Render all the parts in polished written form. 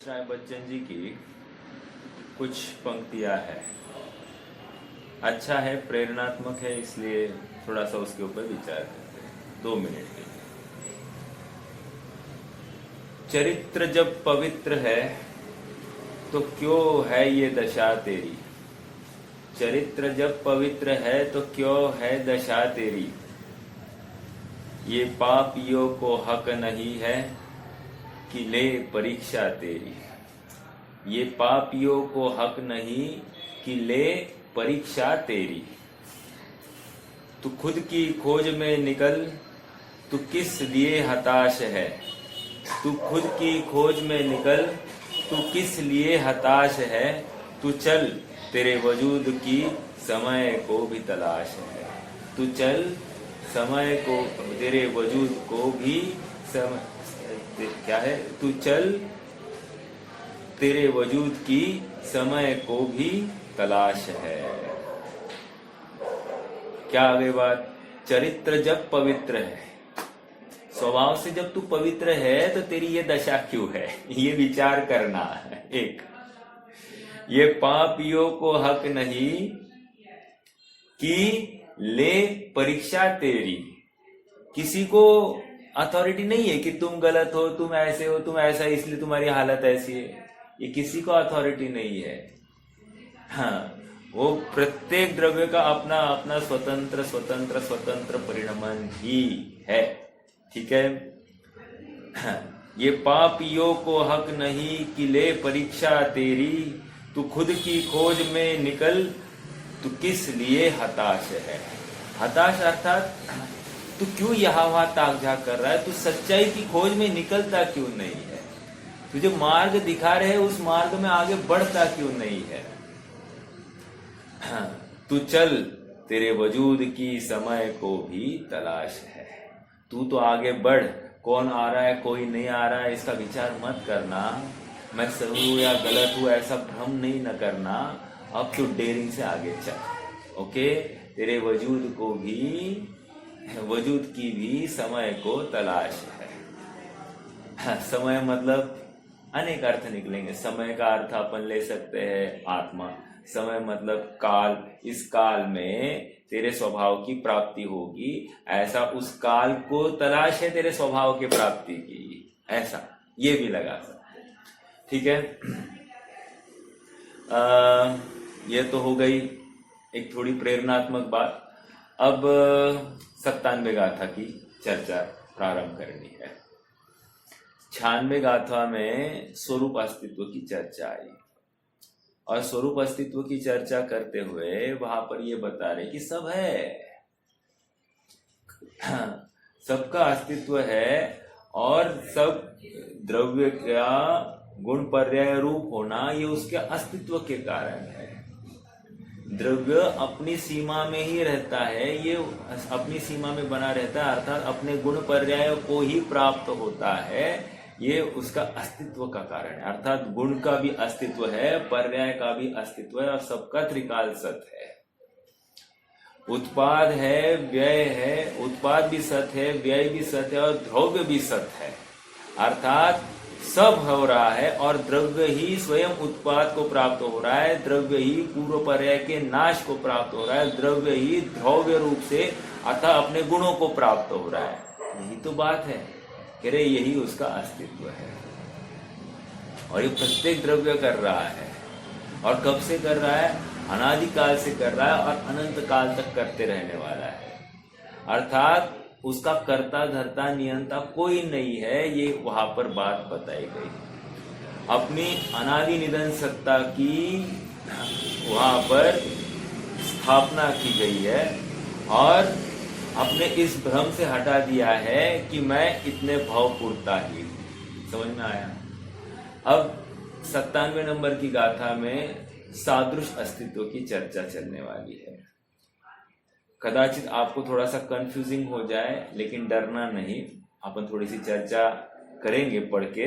राय बच्चन जी की कुछ पंक्तियां हैं। अच्छा है, प्रेरणात्मक है, इसलिए थोड़ा सा उसके ऊपर विचार करते हैं 2 मिनट के लिए। चरित्र जब पवित्र है तो क्यों है ये दशा तेरी। चरित्र जब पवित्र है तो क्यों है दशा तेरी। ये पापियों को हक नहीं है कि ले परीक्षा तेरी। ये पापियों को हक नहीं कि ले परीक्षा तेरी। तू खुद की खोज में निकल, तू किस लिए हताश है। तू खुद की खोज में निकल, तू किस लिए हताश है। तू चल, तेरे वजूद की समय को भी तलाश है। तू चल, समय को, तेरे वजूद को भी क्या है, तू चल, तेरे वजूद की समय को भी तलाश है। क्या आगे बात। चरित्र जब पवित्र है, स्वभाव से जब तू पवित्र है तो तेरी ये दशा क्यों है, ये विचार करना है। एक, ये पापियों को हक नहीं कि ले परीक्षा तेरी। किसी को अथॉरिटी नहीं है कि तुम गलत हो, तुम ऐसे हो, तुम ऐसा है इसलिए तुम्हारी हालत ऐसी है। ये किसी को अथॉरिटी नहीं है। हाँ, वो प्रत्येक द्रव्य का अपना अपना स्वतंत्र स्वतंत्र स्वतंत्र परिणमन ही है। ठीक है। हाँ, ये पापियों को हक नहीं कि ले परीक्षा तेरी। तू खुद की खोज में निकल, तू किस लिए हताश है। हताश अर्थात तू क्यों यहाँ वहां ताक झाक कर रहा है, तू सच्चाई की खोज में निकलता क्यों नहीं है, तुझे मार्ग दिखा रहे उस मार्ग में आगे बढ़ता क्यों नहीं है। तू चल, तेरे वजूद की समय को भी तलाश है। तू तो आगे बढ़, कौन आ रहा है कोई नहीं आ रहा है इसका विचार मत करना, मैं सही हूं या गलत हूं ऐसा भ्रम नहीं न करना। अब तू डेयरिंग से आगे चल। ओके, तेरे वजूद को भी, वजूद की भी समय को तलाश है। समय मतलब अनेक अर्थ निकलेंगे। समय का अर्थ अपन ले सकते हैं आत्मा। समय मतलब काल, इस काल में तेरे स्वभाव की प्राप्ति होगी, ऐसा उस काल को तलाश है तेरे स्वभाव की प्राप्ति की, ऐसा ये भी लगा सकते हैं। ठीक है। ये तो हो गई एक थोड़ी प्रेरणात्मक बात। अब 97 गाथा की चर्चा प्रारंभ करनी है। 96 गाथा में स्वरूप अस्तित्व की चर्चा आई, और स्वरूप अस्तित्व की चर्चा करते हुए वहां पर ये बता रहे कि सब है, सबका अस्तित्व है, और सब द्रव्य का गुण पर्याय रूप होना ये उसके अस्तित्व के कारण है। द्रव्य अपनी सीमा में ही रहता है, ये अपनी सीमा में बना रहता है, अर्थात अपने गुण पर्याय को ही प्राप्त होता है, ये उसका अस्तित्व का कारण है। अर्थात गुण का भी अस्तित्व है, पर्याय का भी अस्तित्व है, और सबका त्रिकाल सत है। उत्पाद है, व्यय है, उत्पाद भी सत है, व्यय भी सत है, और द्रव्य भी सत है। अर्थात सब हो रहा है, और द्रव्य ही स्वयं उत्पाद को प्राप्त हो रहा है, द्रव्य ही पूर्व पर्याय के नाश को प्राप्त हो रहा है, द्रव्य ही द्रव्य रूप से अतः अपने गुणों को प्राप्त हो रहा है। यही तो बात है, कह रहे यही उसका अस्तित्व है। और ये प्रत्येक द्रव्य कर रहा है, और कब से कर रहा है, अनादिकाल से कर रहा है, और अनंत काल तक करते रहने वाला है। अर्थात उसका कर्ता धर्ता नियंता कोई नहीं है, ये वहां पर बात बताई गई। अपनी अनादि निधन सत्ता की वहां पर स्थापना की गई है, और अपने इस भ्रम से हटा दिया है कि मैं इतने भावपूर्ता ही। समझ में आया। अब 97 नंबर की गाथा में सादृश अस्तित्व की चर्चा चलने वाली है। कदाचित आपको थोड़ा सा कंफ्यूजिंग हो जाए, लेकिन डरना नहीं, अपन थोड़ी सी चर्चा करेंगे पढ़ के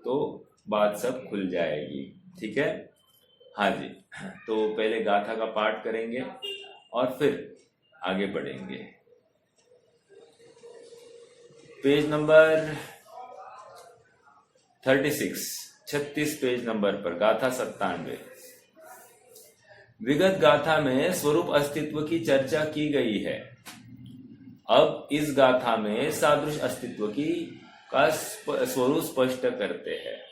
तो बात सब खुल जाएगी। ठीक है। हाँ जी, तो पहले गाथा का पाठ करेंगे और फिर आगे बढ़ेंगे। पेज नंबर 36, 36 पेज नंबर पर, गाथा 97। विगत गाथा में स्वरूप अस्तित्व की चर्चा की गई है। अब इस गाथा में सादृश अस्तित्व का स्वरूप स्पष्ट करते हैं।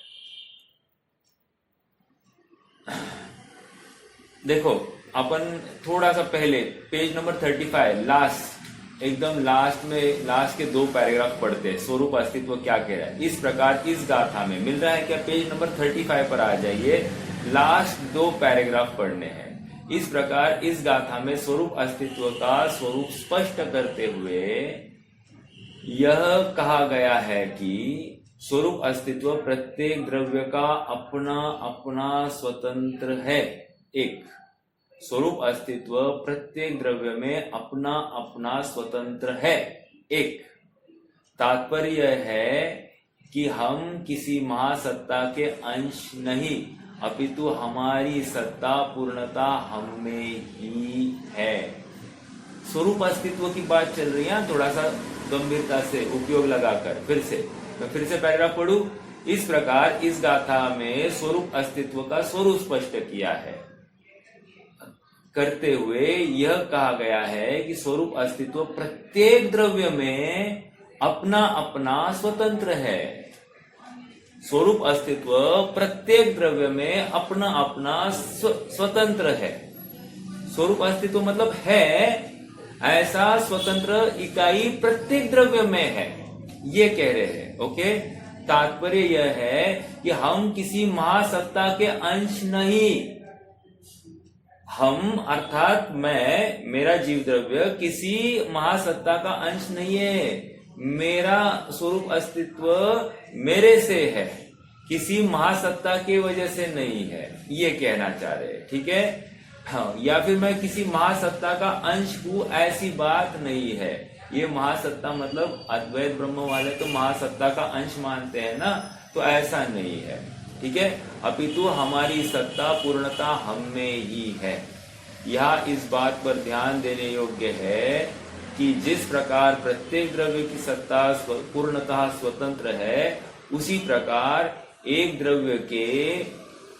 देखो, अपन थोड़ा सा पहले पेज नंबर 35 लास्ट, एकदम लास्ट में, लास्ट के 2 पैराग्राफ पढ़ते हैं। स्वरूप अस्तित्व क्या कह रहा है इस प्रकार इस गाथा में मिल रहा है क्या? पेज नंबर 35 पर आ जाइए, लास्ट 2 पैराग्राफ पढ़ने हैं। इस प्रकार इस गाथा में स्वरूप अस्तित्व का स्वरूप स्पष्ट करते हुए यह कहा गया है कि स्वरूप अस्तित्व प्रत्येक द्रव्य का अपना अपना स्वतंत्र है। एक, स्वरूप अस्तित्व प्रत्येक द्रव्य में अपना अपना स्वतंत्र है। एक, तात्पर्य यह है कि हम किसी महासत्ता के अंश नहीं, अपितु हमारी सत्ता पूर्णता हम में ही है। स्वरूप अस्तित्व की बात चल रही है, थोड़ा सा गंभीरता से उपयोग लगाकर मैं फिर से पैराग्राफ पढ़ूं। इस प्रकार इस गाथा में स्वरूप अस्तित्व का स्वरूप स्पष्ट किया है करते हुए यह कहा गया है कि स्वरूप अस्तित्व प्रत्येक द्रव्य में अपना अपना स्वतंत्र है। स्वरूप अस्तित्व प्रत्येक द्रव्य में अपना अपना स्वतंत्र है। स्वरूप अस्तित्व मतलब है ऐसा स्वतंत्र इकाई प्रत्येक द्रव्य में है, ये कह रहे हैं। ओके, तात्पर्य यह है कि हम किसी महासत्ता के अंश नहीं, हम अर्थात मैं, मेरा जीव द्रव्य किसी महासत्ता का अंश नहीं है। मेरा स्वरूप अस्तित्व मेरे से है, किसी महासत्ता की वजह से नहीं है, ये कहना चाह रहे हैं। ठीक है, हाँ, या फिर मैं किसी महासत्ता का अंश हूं, ऐसी बात नहीं है। ये महासत्ता मतलब अद्वैत ब्रह्म वाले तो महासत्ता का अंश मानते हैं ना, तो ऐसा नहीं है। ठीक है, अपितु हमारी सत्ता पूर्णता हम में ही है। यह इस बात पर ध्यान देने योग्य है कि जिस प्रकार प्रत्येक द्रव्य की सत्ता पूर्णतः स्वतंत्र है, उसी प्रकार एक द्रव्य के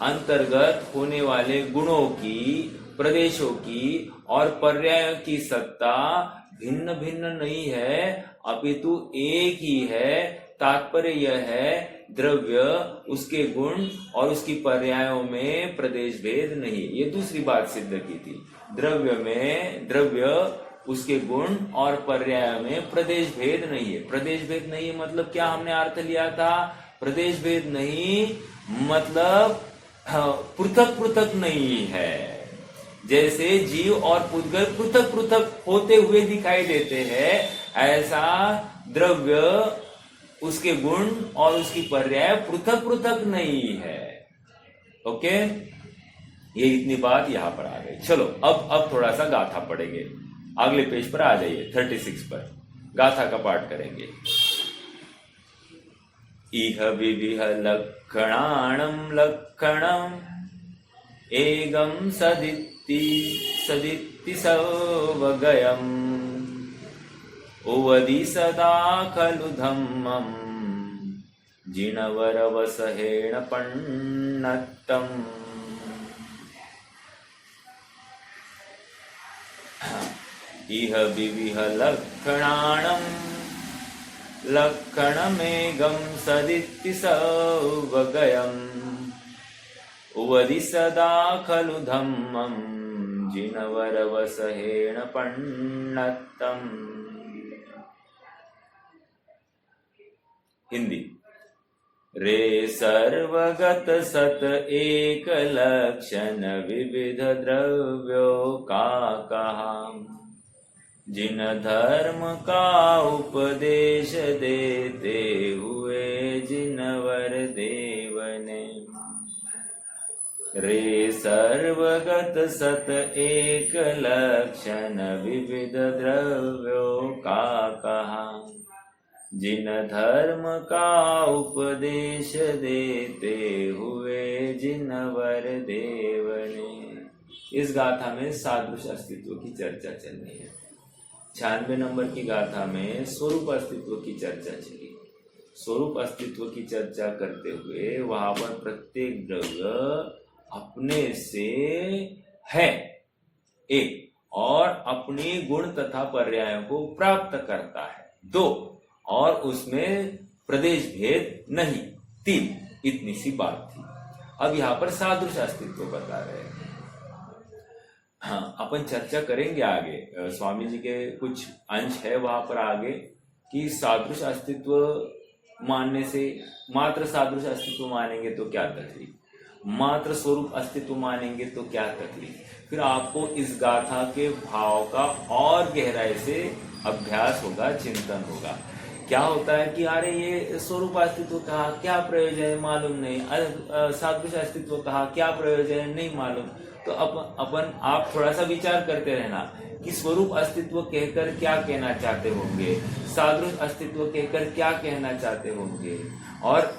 अंतर्गत होने वाले गुणों की, प्रदेशों की और पर्यायों की सत्ता भिन्न भिन्न नहीं है, अपितु एक ही है। तात्पर्य यह है द्रव्य, उसके गुण और उसकी पर्यायों में प्रदेश भेद नहीं। ये दूसरी बात सिद्ध की थी। द्रव्य उसके गुण और पर्याय में प्रदेश भेद नहीं है। प्रदेश भेद नहीं मतलब क्या हमने अर्थ लिया था? प्रदेश भेद नहीं मतलब पृथक पृथक नहीं है। जैसे जीव और पुद्गल पृथक पृथक होते हुए दिखाई देते हैं, ऐसा द्रव्य, उसके गुण और उसकी पर्याय पृथक पृथक नहीं है। ओके, ये इतनी बात यहां पर आ गई। चलो अब थोड़ा सा गाथा पढ़ेंगे। अगले पेज पर आ जाइए, 36 पर गाथा का पाठ करेंगे। इह विविह लक्षणाणं लक्षणम् एगं सदिति सवगयम् उवदि सदा खलु धम्मम् जिनवरवसहेण पण्णत्तम्। इह विविह लक्षणाणं लक्षणमेगं सदिति सवगयम् उवदि सदा खलु धम्मम् जिनवरवसहेण पण्णत्तम्। हिंदी। रे सर्वगत सत एक लक्षण विविध द्रव्यों का कहा, जिन धर्म का उपदेश देते हुए जिनवर देव ने। रे सर्वगत सत एक लक्षण विविध द्रव्यों का कहा, जिन धर्म का उपदेश देते हुए जिनवर देव ने। इस गाथा में सादृश अस्तित्व की चर्चा चल रही है। 96 नंबर की गाथा में स्वरूप अस्तित्व की चर्चा चली। स्वरूप अस्तित्व की चर्चा करते हुए वहां पर प्रत्येक द्रव्य अपने से है एक और अपनी गुण तथा पर्यायों को प्राप्त करता है दो, और उसमें प्रदेश भेद नहीं तीन। इतनी सी बात थी। अब यहाँ पर सादृश अस्तित्व बता रहे हैं। हाँ, अपन चर्चा करेंगे आगे। स्वामी जी के कुछ अंश है वहां पर आगे कि सादृश अस्तित्व मानने से, मात्र सादृश अस्तित्व मानेंगे तो क्या तकलीफ, मात्र स्वरूप अस्तित्व मानेंगे तो क्या तकलीफ। फिर आपको इस गाथा के भाव का और गहराई से अभ्यास होगा, चिंतन होगा। क्या होता है कि अरे ये स्वरूप अस्तित्व कहा, क्या प्रयोजन है मालूम नहीं, सादृश अस्तित्व कहा, क्या प्रयोजन है नहीं मालूम। तो अपन आप थोड़ा सा विचार करते रहना कि स्वरूप अस्तित्व कहकर क्या कहना चाहते होंगे, सादृश अस्तित्व कहकर क्या कहना चाहते होंगे। और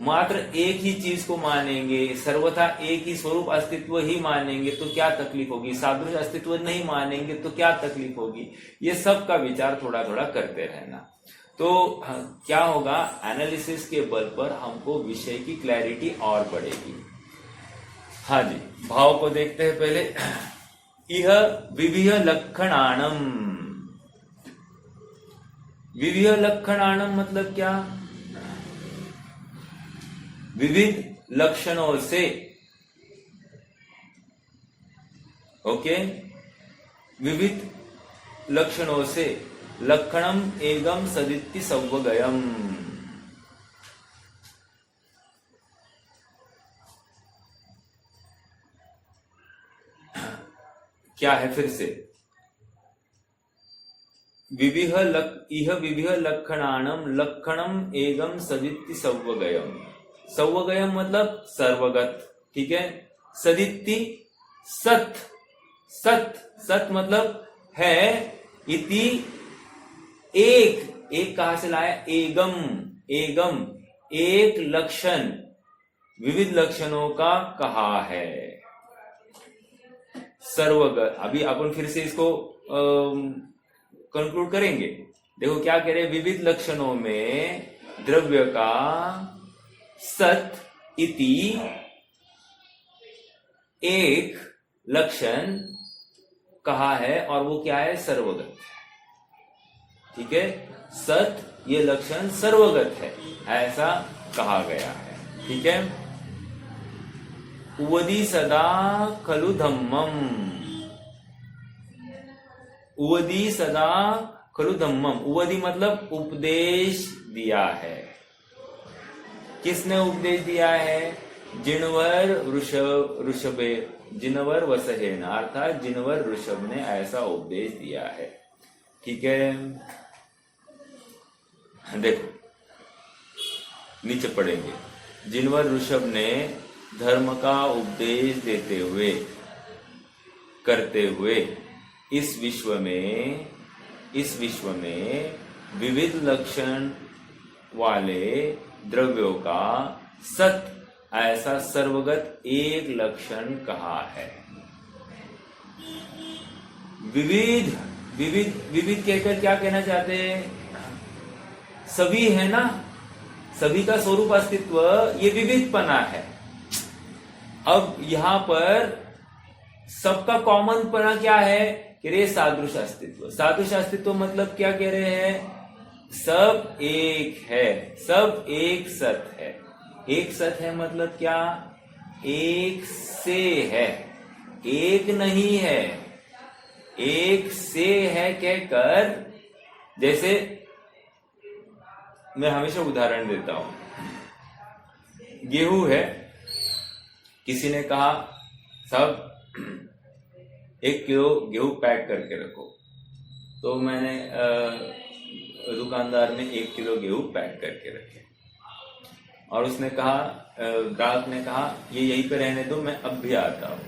मात्र एक ही चीज को मानेंगे, सर्वथा एक ही स्वरूप अस्तित्व ही मानेंगे तो क्या तकलीफ होगी, सादृश अस्तित्व नहीं मानेंगे तो क्या तकलीफ होगी। ये सब का विचार थोड़ा थोड़ा करते रहना। तो क्या होगा, एनालिसिस के बल पर हमको विषय की क्लैरिटी और बढ़ेगी। हाँ जी, भाव को देखते हैं पहले। इह विविध लक्षणाणम। विविध लक्षणाणम मतलब क्या, विविध लक्षणों से। ओके, विविध लक्षणों से। लक्षणम एगम सदिति सव्वगयम। क्या है फिर से, इह विविध लक्षणाणम लक्षणम एगम सदिति सव्वगयम। सव्वगयम मतलब सर्वगत, ठीक है। सदिति सत, सत सत मतलब है। इति एक कहां से लाया, एगम, एगम एक लक्षण, विविध लक्षणों का कहा है। सर्वगत, अभी अपन फिर से इसको कंक्लूड करेंगे। देखो क्या कह रहे हैं, विविध लक्षणों में द्रव्य का सत इति एक लक्षण कहा है, और वो क्या है, सर्वगत। ठीक है, सत ये लक्षण सर्वगत है, ऐसा कहा गया है। ठीक है। उवदी सदा खलु धम्मम। उवदी सदा खलु धम्मम। उवदी मतलब उपदेश दिया है। किसने उपदेश दिया है, जिनवर ऋषभे, जिनवर वसहेन, अर्थात जिनवर ऋषभ ने ऐसा उपदेश दिया है। ठीक है, देखो नीचे पढ़ेंगे। जिनवर ऋषभ ने धर्म का उपदेश देते हुए, करते हुए इस विश्व में विविध लक्षण वाले द्रव्यों का सत ऐसा सर्वगत एक लक्षण कहा है। विविध विविध विविध कहकर क्या कहना चाहते हैं, सभी है ना, सभी का स्वरूप अस्तित्व ये विविधपना है। अब यहां पर सबका कॉमन पना क्या है, कि रे सादृश अस्तित्व। सादृश अस्तित्व मतलब क्या कह रहे हैं, सब एक है, सब एक सत है। एक सत है मतलब क्या, एक से है, एक नहीं है, एक से है कहकर, जैसे मैं हमेशा उदाहरण देता हूं। गेहूं है, किसी ने कहा सब 1 किलो गेहूं पैक करके रखो, तो मैंने दुकानदार ने 1 किलो गेहूं पैक करके रखे, और उसने कहा, ग्राहक ने कहा ये यहीं पे रहने दो, मैं अब भी आता हूं,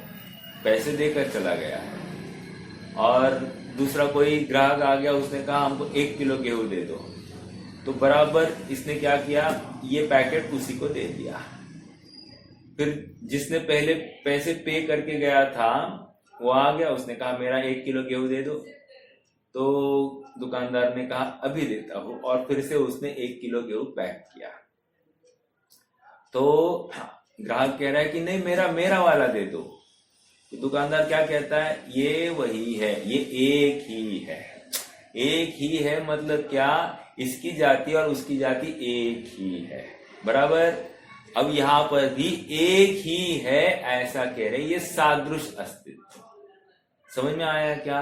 पैसे देकर चला गया है। और दूसरा कोई ग्राहक आ गया, उसने कहा हमको 1 किलो गेहूं दे दो, तो बराबर इसने क्या किया, ये पैकेट उसी को दे दिया। फिर जिसने पहले पैसे पे करके गया था वो आ गया, उसने कहा मेरा 1 किलो गेहूं दे दो, तो दुकानदार ने कहा अभी देता हूं, और फिर से उसने 1 किलो गेहूं पैक किया। तो ग्राहक कह रहा है कि नहीं, मेरा वाला दे दो। तो दुकानदार क्या कहता है, ये वही है, ये एक ही है। एक ही है मतलब क्या, इसकी जाति और उसकी जाति एक ही है, बराबर। अब यहां पर भी एक ही है ऐसा कह रहे, ये सादृश अस्तित्व। समझ में आया क्या?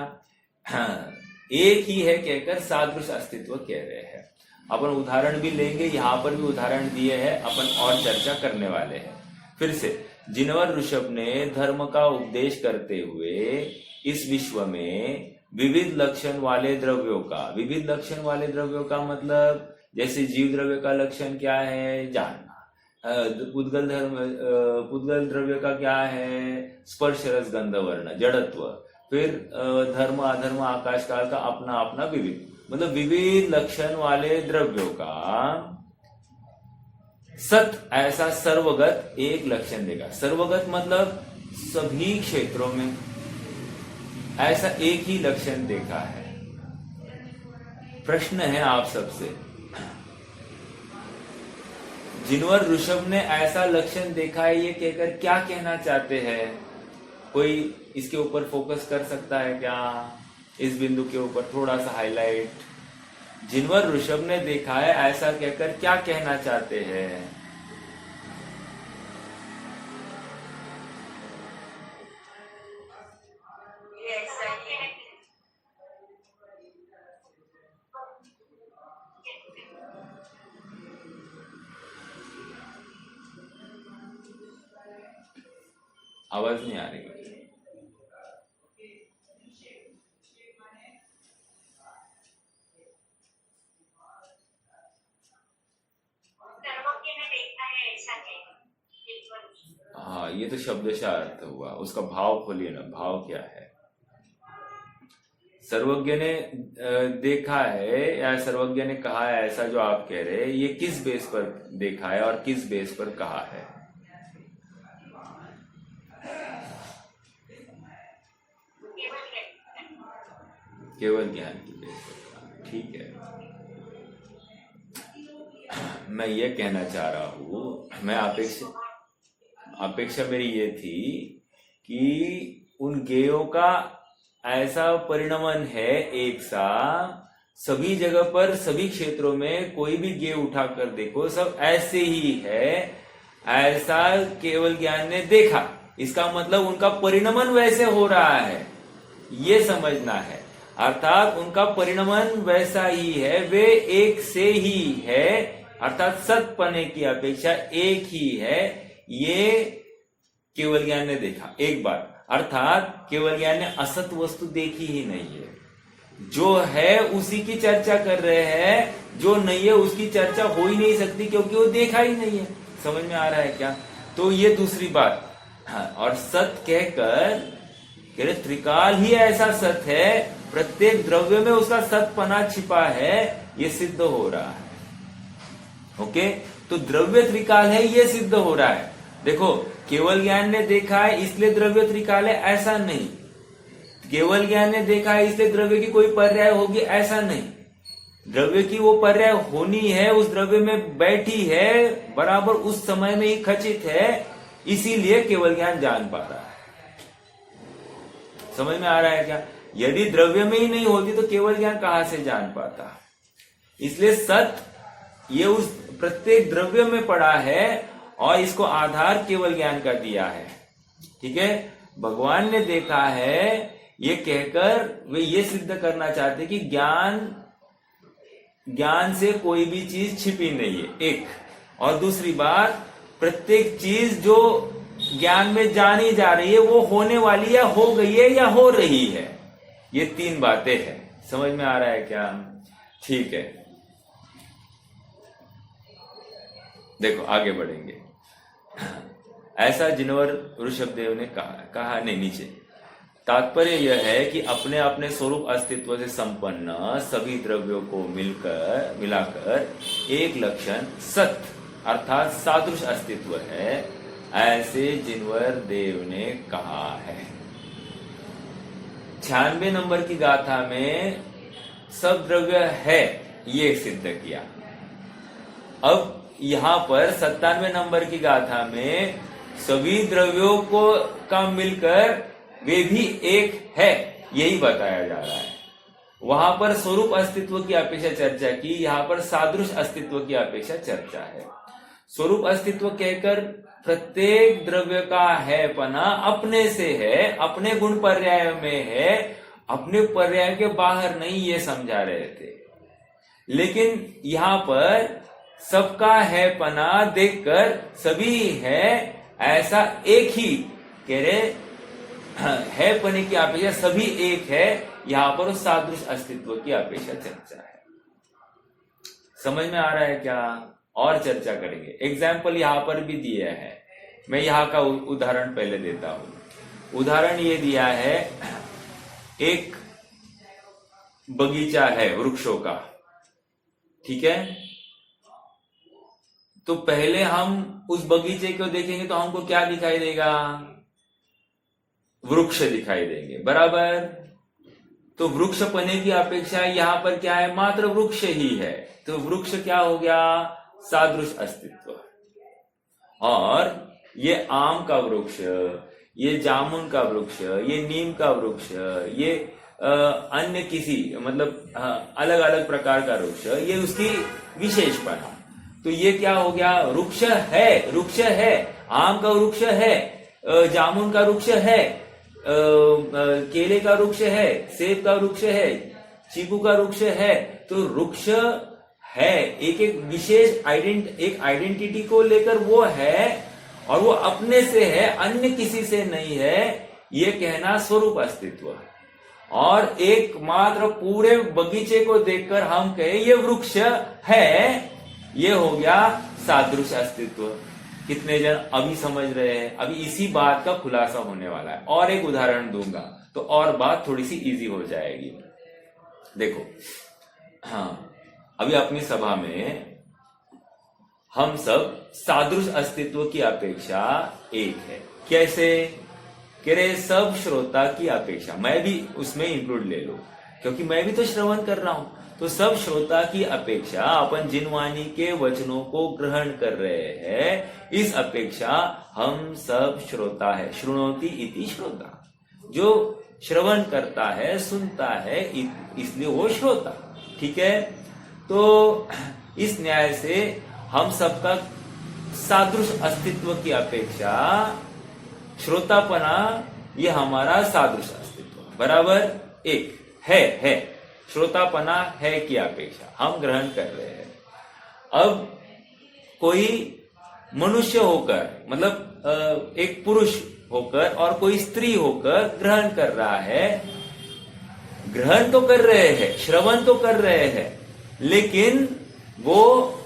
हाँ, एक ही है कहकर सादृश अस्तित्व कह रहे हैं। अपन उदाहरण भी लेंगे, यहां पर भी उदाहरण दिए हैं, अपन और चर्चा करने वाले हैं। फिर से, जिनवर ऋषभ ने धर्म का उपदेश करते हुए इस विश्व में विविध लक्षण वाले द्रव्यों का, विविध लक्षण वाले द्रव्यों का मतलब जैसे जीव द्रव्य का लक्षण क्या है, जानना। पुद्गल द्रव्य का क्या है, स्पर्श रस गंध वर्ण जड़त्व। फिर धर्म अधर्म आकाश काल का अपना अपना विविध, मतलब विविध लक्षण वाले द्रव्यों का सत ऐसा सर्वगत एक लक्षण देगा। सर्वगत मतलब सभी क्षेत्रों में ऐसा एक ही लक्षण देखा है। प्रश्न है आप सबसे, जिनवर ऋषभ ने ऐसा लक्षण देखा है ये कहकर क्या कहना चाहते हैं? कोई इसके ऊपर फोकस कर सकता है क्या? इस बिंदु के ऊपर थोड़ा सा हाईलाइट। जिनवर ऋषभ ने देखा है ऐसा कहकर क्या कहना चाहते हैं? आवाज नहीं आ रही। हाँ, ये तो शब्दशः अर्थ हुआ, उसका भाव खोलिए ना, भाव क्या है? सर्वज्ञ ने देखा है या सर्वज्ञ ने कहा है ऐसा जो आप कह रहे हैं, ये किस बेस पर देखा है और किस बेस पर कहा है? केवल ज्ञान की बेस पर। ठीक है, मैं ये कहना चाह रहा हूं, मैं अपेक्षा मेरी ये थी कि उन गेयों का ऐसा परिणमन है एक सा, सभी जगह पर सभी क्षेत्रों में कोई भी गेय उठाकर देखो सब ऐसे ही है, ऐसा केवल ज्ञान ने देखा। इसका मतलब उनका परिणमन वैसे हो रहा है, ये समझना है। अर्थात उनका परिणमन वैसा ही है, वे एक से ही है, अर्थात सतपने की अपेक्षा एक ही है, ये केवल ज्ञान ने देखा एक बार। अर्थात केवल ज्ञान ने असत वस्तु देखी ही नहीं है, जो है उसी की चर्चा कर रहे हैं, जो नहीं है उसकी चर्चा हो ही नहीं सकती क्योंकि वो देखा ही नहीं है। समझ में आ रहा है क्या? तो ये दूसरी बात। हाँ, और सत कहकर त्रिकाल ही ऐसा सत है, प्रत्येक द्रव्य में उसका सतपना छिपा है, ये सिद्ध हो रहा है। ओके, तो द्रव्य त्रिकाल है ये सिद्ध हो रहा है। देखो, केवल ज्ञान ने देखा है इसलिए द्रव्य त्रिकाल है ऐसा नहीं, केवल ज्ञान ने देखा है इसलिए द्रव्य की कोई पर्याय होगी ऐसा नहीं। द्रव्य की वो पर्याय होनी है, उस द्रव्य में बैठी है, बराबर उस समय में ही खचित है, इसीलिए केवल ज्ञान जान पा रहा है। समझ में आ रहा है क्या? यदि द्रव्य में ही नहीं होती तो केवल ज्ञान कहां से जान पाता? इसलिए सत ये उस प्रत्येक द्रव्य में पड़ा है और इसको आधार केवल ज्ञान का दिया है। ठीक है, भगवान ने देखा है ये कहकर वे ये सिद्ध करना चाहते कि ज्ञान से कोई भी चीज छिपी नहीं है, एक। और दूसरी बात, प्रत्येक चीज जो ज्ञान में जानी जा रही है वो होने वाली है, हो गई है या हो रही है। ये तीन बातें हैं। समझ में आ रहा है क्या? ठीक है, देखो आगे बढ़ेंगे। ऐसा जिनवर ऋषभदेव ने कहा नहीं, नीचे तात्पर्य यह है कि अपने अपने स्वरूप अस्तित्व से संपन्न सभी द्रव्यों को मिलाकर एक लक्षण सत अर्थात सादृश अस्तित्व है, ऐसे जिनवर देव ने कहा है। 96 नंबर की गाथा में सब द्रव्य है, ये सिद्ध किया। अब यहां पर 97 नंबर की गाथा में सभी द्रव्यों को का मिलकर वे भी एक है, यही बताया जा रहा है। वहां पर स्वरूप अस्तित्व की अपेक्षा चर्चा की, यहां पर सादृश अस्तित्व की अपेक्षा चर्चा है। स्वरूप अस्तित्व कहकर प्रत्येक द्रव्य का है पना अपने से है, अपने गुण पर्याय में है, अपने पर्याय के बाहर नहीं, ये समझा रहे थे। लेकिन यहां पर सबका है पना देखकर सभी है ऐसा एक ही कह रहे है पने की अपेक्षा सभी एक है, यहां पर उस सादृश अस्तित्व की अपेक्षा चर्चा है। समझ में आ रहा है क्या? और चर्चा करेंगे। एग्जाम्पल यहां पर भी दिया है, मैं यहां का उदाहरण पहले देता हूं। उदाहरण ये दिया है, एक बगीचा है वृक्षों का, ठीक है। तो पहले हम उस बगीचे को देखेंगे तो हमको क्या दिखाई देगा? वृक्ष दिखाई देंगे, बराबर। तो वृक्ष पने की अपेक्षा यहां पर क्या है? मात्र वृक्ष ही है। तो वृक्ष क्या हो गया? सादृश अस्तित्व। और ये आम का वृक्ष, ये जामुन का वृक्ष, ये नीम का वृक्ष, ये अन्य किसी मतलब अलग अलग प्रकार का वृक्ष, ये उसकी विशेषपना। तो ये क्या हो गया? वृक्ष है, वृक्ष है, आम का वृक्ष है, जामुन का वृक्ष है, केले का वृक्ष है, सेब का वृक्ष है, चीकू का वृक्ष है। तो वृक्ष है, एक एक विशेष एक आइडेंटिटी को लेकर वो है, और वो अपने से है, अन्य किसी से नहीं है, ये कहना स्वरूप अस्तित्व। और एकमात्र पूरे बगीचे को देखकर हम कहे ये वृक्ष है, ये हो गया सादृश अस्तित्व। कितने जन अभी समझ रहे हैं? अभी इसी बात का खुलासा होने वाला है। और एक उदाहरण दूंगा तो और बात थोड़ी सी इजी हो जाएगी। देखो, हाँ, अभी अपनी सभा में हम सब सादृश अस्तित्व की अपेक्षा एक है। कैसे? कह रहे सब श्रोता की अपेक्षा, मैं भी उसमें इंक्लूड ले लो, क्योंकि मैं भी तो श्रवण कर रहा हूं। तो सब श्रोता की अपेक्षा अपन जिन वाणी के वचनों को ग्रहण कर रहे हैं, इस अपेक्षा हम सब श्रोता है। श्रुणोति इति श्रोता, जो श्रवण करता है, सुनता है, इसलिए वो श्रोता, ठीक है। तो इस न्याय से हम सबका सादृश अस्तित्व की अपेक्षा श्रोतापना, ये हमारा सादृश अस्तित्व, बराबर एक है। श्रोतापना है की अपेक्षा हम ग्रहण कर रहे हैं। अब कोई मनुष्य होकर, मतलब एक पुरुष होकर और कोई स्त्री होकर ग्रहण कर रहा है, ग्रहण तो कर रहे हैं, श्रवण तो कर रहे हैं, लेकिन वो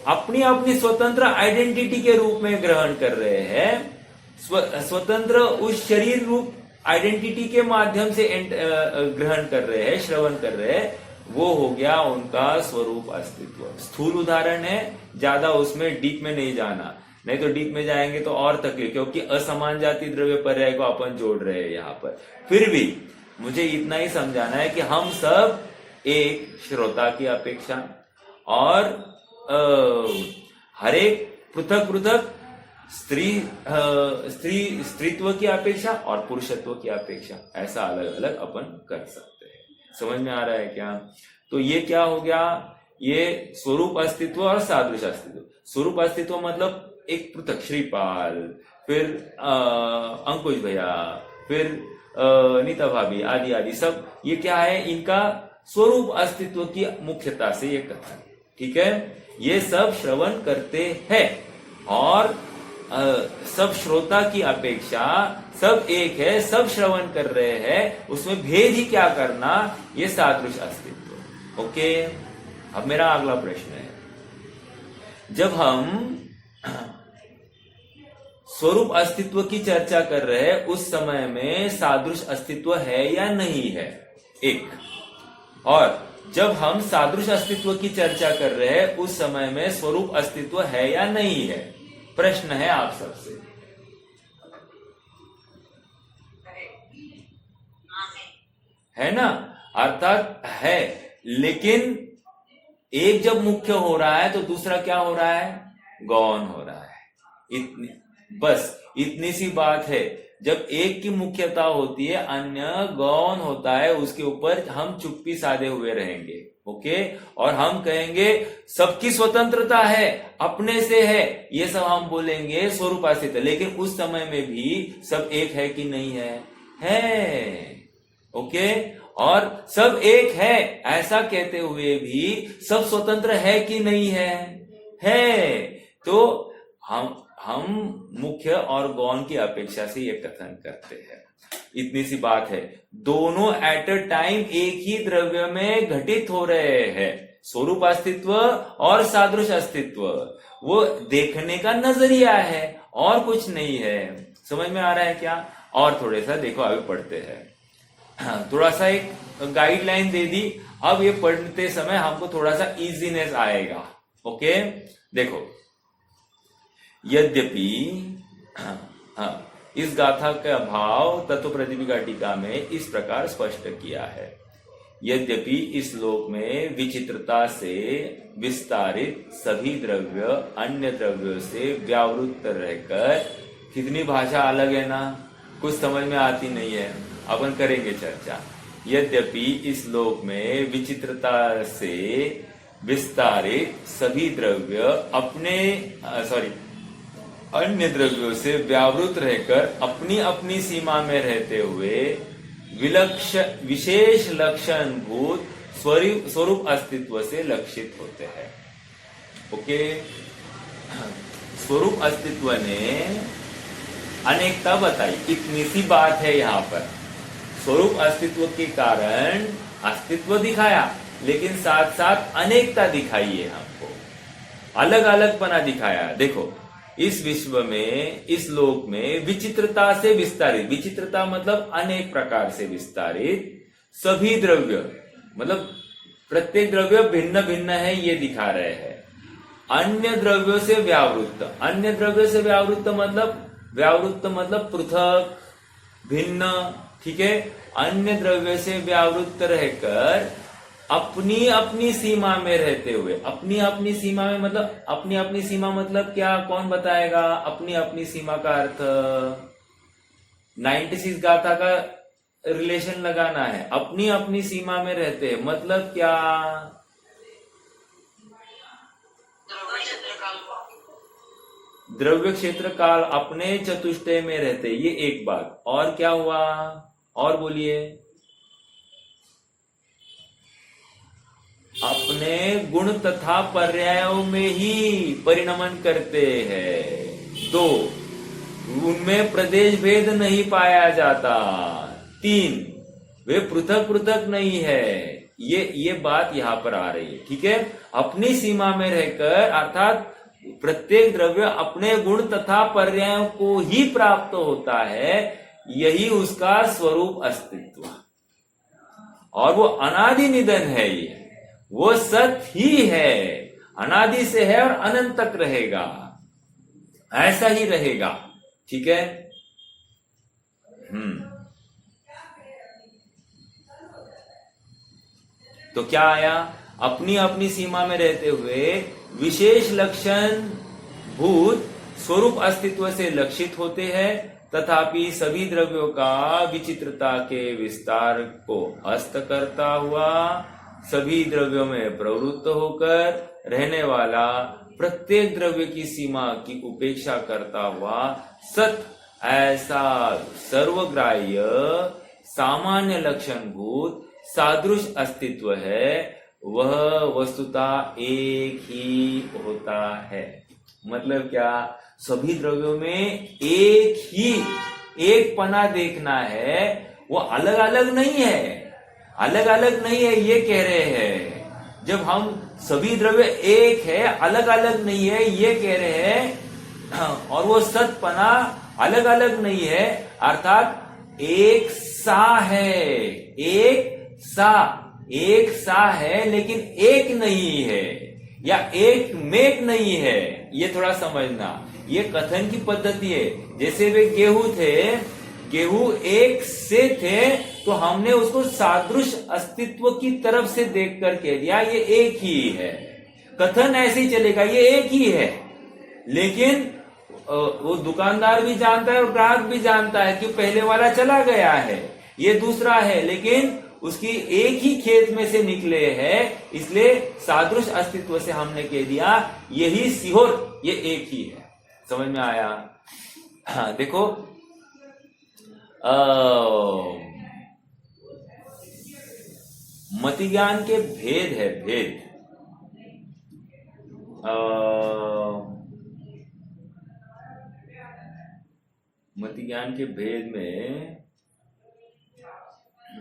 अपनी अपनी स्वतंत्र आइडेंटिटी के रूप में ग्रहण कर रहे हैं। स्वतंत्र उस शरीर रूप आइडेंटिटी के माध्यम से ग्रहण कर रहे हैं, श्रवण कर रहे हैं। वो हो गया उनका स्वरूप अस्तित्व। स्थूल उदाहरण है, ज्यादा उसमें डीप में नहीं जाना, नहीं तो डीप में जाएंगे तो और तकलीफ, क्योंकि असमान जाति द्रव्य पर्याय को अपन जोड़ रहे हैं यहाँ पर। फिर भी मुझे इतना ही समझाना है कि हम सब एक श्रोता की अपेक्षा और हर एक पृथक पृथक स्त्रीत्व की अपेक्षा और पुरुषत्व की अपेक्षा, ऐसा अलग अलग अपन कर सकते हैं। समझ में आ रहा है क्या? तो ये क्या हो गया? ये स्वरूप अस्तित्व और सादृश अस्तित्व। स्वरूप अस्तित्व मतलब एक पृथक श्रीपाल, फिर अंकुश भैया, फिर नीता भाभी आदि आदि सब, ये क्या है? इनका स्वरूप अस्तित्व की मुख्यता से ये कथन, ठीक है। ये सब श्रवण करते हैं और सब श्रोता की अपेक्षा सब एक है, सब श्रवण कर रहे हैं, उसमें भेद ही क्या करना? ये सादृश अस्तित्व। ओके, अब मेरा अगला प्रश्न है, जब हम स्वरूप अस्तित्व की चर्चा कर रहे हैं, उस समय में सादृश अस्तित्व है या नहीं है? एक। और जब हम सादृश अस्तित्व की चर्चा कर रहे हैं, उस समय में स्वरूप अस्तित्व है या नहीं है? प्रश्न है आप सबसे। है ना? अर्थात है, लेकिन एक जब मुख्य हो रहा है तो दूसरा क्या हो रहा है, गौण हो रहा है। बस इतनी सी बात है। जब एक की मुख्यता होती है, अन्य गौण होता है, उसके ऊपर हम चुप्पी साधे हुए रहेंगे। ओके, और हम कहेंगे सबकी स्वतंत्रता है, अपने से है, ये सब हम बोलेंगे स्वरूपाश्रित। लेकिन उस समय में भी सब एक है कि नहीं है? ओके, और सब एक है ऐसा कहते हुए भी सब स्वतंत्र है कि नहीं है। तो हम मुख्य और गौण की अपेक्षा से यह कथन करते हैं। इतनी सी बात है। दोनों एट अ टाइम एक ही द्रव्य में घटित हो रहे हैं, स्वरूप अस्तित्व और सादृश अस्तित्व। वो देखने का नजरिया है और कुछ नहीं है। समझ में आ रहा है क्या? और थोड़ा सा देखो, आगे पढ़ते हैं। थोड़ा सा एक गाइडलाइन दे दी। अब ये पढ़ते समय हमको थोड़ा सा इजीनेस आएगा। ओके, देखो, यद्यपि इस गाथा का भाव तत्व प्रतिपिका टीका में इस प्रकार स्पष्ट किया है। यद्यपि इस लोक में विचित्रता से विस्तारित सभी द्रव्य अन्य द्रव्यों से व्यावृत रहकर, कितनी भाषा अलग है ना, कुछ समझ में आती नहीं है, अपन करेंगे चर्चा। यद्यपि इस लोक में विचित्रता से विस्तारित सभी द्रव्य अन्य द्रव्यों से व्यावृत रहकर अपनी अपनी सीमा में रहते हुए विशेष लक्षण भूत स्वरूप अस्तित्व से लक्षित होते हैं। ओके, स्वरूप अस्तित्व ने अनेकता बताई, इतनी सी बात है। यहाँ पर स्वरूप अस्तित्व के कारण अस्तित्व दिखाया, लेकिन साथ साथ अनेकता दिखाई है हमको, अलग अलग पना दिखाया। देखो, इस विश्व में, इस लोक में विचित्रता से विस्तारित, विचित्रता मतलब अनेक प्रकार से विस्तारित सभी द्रव्य, मतलब प्रत्येक द्रव्य भिन्न भिन्न है, ये दिखा रहे हैं। अन्य द्रव्यों से व्यावृत्त, अन्य द्रव्यों से व्यावृत्त मतलब पृथक, भिन्न, ठीक है। अन्य द्रव्य से व्यावृत्त रहकर अपनी अपनी सीमा में रहते हुए, अपनी अपनी सीमा में मतलब अपनी अपनी सीमा मतलब क्या, कौन बताएगा? अपनी अपनी सीमा का अर्थ 96 गाथा का रिलेशन लगाना है। अपनी अपनी सीमा में रहते हैं मतलब क्या? द्रव्य क्षेत्र काल अपने चतुष्टय में रहते, ये एक बात। और क्या हुआ? और बोलिए। अपने गुण तथा पर्यायों में ही परिणमन करते हैं। 2, उनमें प्रदेश भेद नहीं पाया जाता। 3, वे पृथक पृथक नहीं है। ये बात यहां पर आ रही है, ठीक है। अपनी सीमा में रहकर, अर्थात प्रत्येक द्रव्य अपने गुण तथा पर्यायों को ही प्राप्त होता है, यही उसका स्वरूप अस्तित्व, और वो अनादि निधन है। ये वो सत ही है, अनादि से है और अनंत तक रहेगा, ऐसा ही रहेगा, ठीक है। तो क्या आया? अपनी अपनी सीमा में रहते हुए विशेष लक्षण भूत स्वरूप अस्तित्व से लक्षित होते हैं, तथापि सभी द्रव्यों का विचित्रता के विस्तार को अस्त करता हुआ सभी द्रव्यों में प्रवृत्त होकर रहने वाला, प्रत्येक द्रव्य की सीमा की उपेक्षा करता हुआ सत ऐसा सर्वग्राह्य सामान्य लक्षण भूत सादृश अस्तित्व है, वह वस्तुतः एक ही होता है। मतलब क्या? सभी द्रव्यों में एक पना देखना है, वो अलग अलग नहीं है, अलग अलग नहीं है, ये कह रहे हैं। जब हम सभी द्रव्य एक है, अलग अलग नहीं है, ये कह रहे हैं, और वो सतपना अलग अलग नहीं है, अर्थात एक सा है, एक सा है लेकिन एक नहीं है, या एक मेक नहीं है। ये थोड़ा समझना, ये कथन की पद्धति है। जैसे वे गेहूं थे, गेहूं एक से थे तो हमने उसको सादृश अस्तित्व की तरफ से देखकर कह दिया ये एक ही है। कथन ऐसे ही चलेगा, ये एक ही है, लेकिन वो दुकानदार भी जानता है और ग्राहक भी जानता है कि पहले वाला चला गया है, ये दूसरा है, लेकिन उसकी एक ही खेत में से निकले हैं, इसलिए सादृश अस्तित्व से हमने कह दिया यही सिहोर, ये एक ही है। समझ में आया? हाँ देखो, मति ज्ञान के भेद है, भेद। मति ज्ञान के भेद में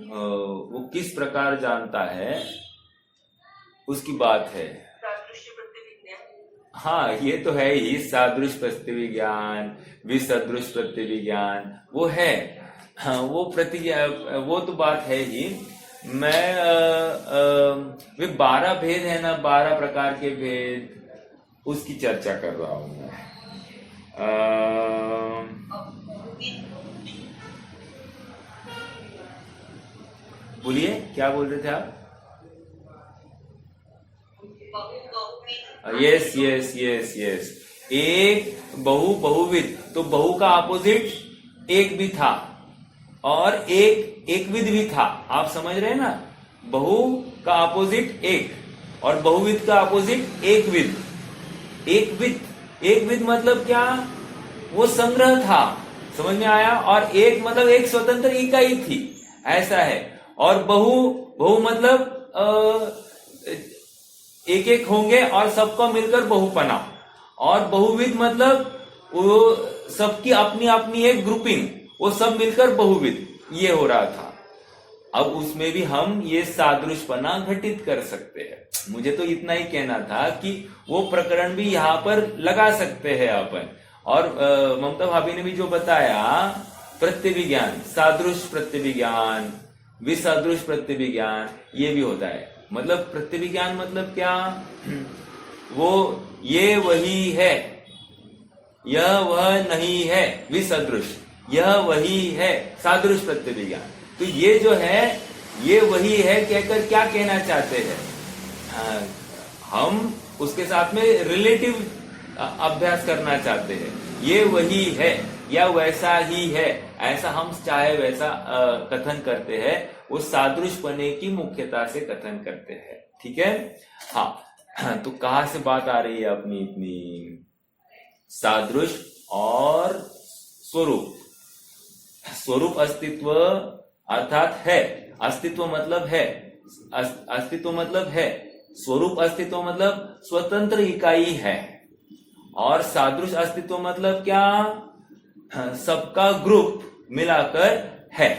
वो किस प्रकार जानता है उसकी बात है। हाँ ये तो है ही, सादृश प्रत्यय विज्ञान, विसदृश प्रत्यय विज्ञान वो है। हाँ वो वो तो बात है ही। मैं वे 12 भेद है ना, 12 प्रकार के भेद, उसकी चर्चा कर रहा हूं मैं। बोलिए क्या बोल रहे थे आप? यस यस यस यस, एक बहु बहुविध, तो बहु का अपोजिट एक भी था और एकविध भी था। आप समझ रहे हैं ना? बहु का अपोजिट एक और बहुविध का अपोजिट एकविध। एकविध मतलब क्या? वो संग्रह था, समझ में आया? और एक मतलब एक स्वतंत्र इकाई थी, ऐसा है। और बहु मतलब एक एक होंगे और सबको मिलकर बहुपना। और बहुविध मतलब वो सबकी अपनी अपनी एक ग्रुपिंग, वो सब मिलकर बहुविध, ये हो रहा था। अब उसमें भी हम ये सादृशपना घटित कर सकते हैं। मुझे तो इतना ही कहना था कि वो प्रकरण भी यहाँ पर लगा सकते हैं अपन। और ममता भाभी ने भी जो बताया, प्रत्यय विज्ञान, सादृश प्रत्यय विज्ञान, विसदृश प्रत्यय विज्ञान, ये भी होता है। मतलब प्रत्यय विज्ञान मतलब क्या? वो ये वही है, यह वह नहीं है, विसदृश यह वही है, सादृश प्रत्यय विज्ञान। तो ये जो है ये वही है कहकर क्या कहना चाहते हैं? हम उसके साथ में रिलेटिव अभ्यास करना चाहते हैं। ये वही है या वैसा ही है, ऐसा हम चाहे वैसा कथन करते हैं। वो सादृशपने की मुख्यता से कथन करते हैं। ठीक है? हाँ तो कहां से बात आ रही है अपनी इतनी? सादृश और स्वरूप। स्वरूप अस्तित्व अर्थात है, अस्तित्व मतलब है, अस्तित्व मतलब है, स्वरूप अस्तित्व मतलब स्वतंत्र इकाई है। और सादृश अस्तित्व मतलब क्या? सबका ग्रुप मिलाकर है,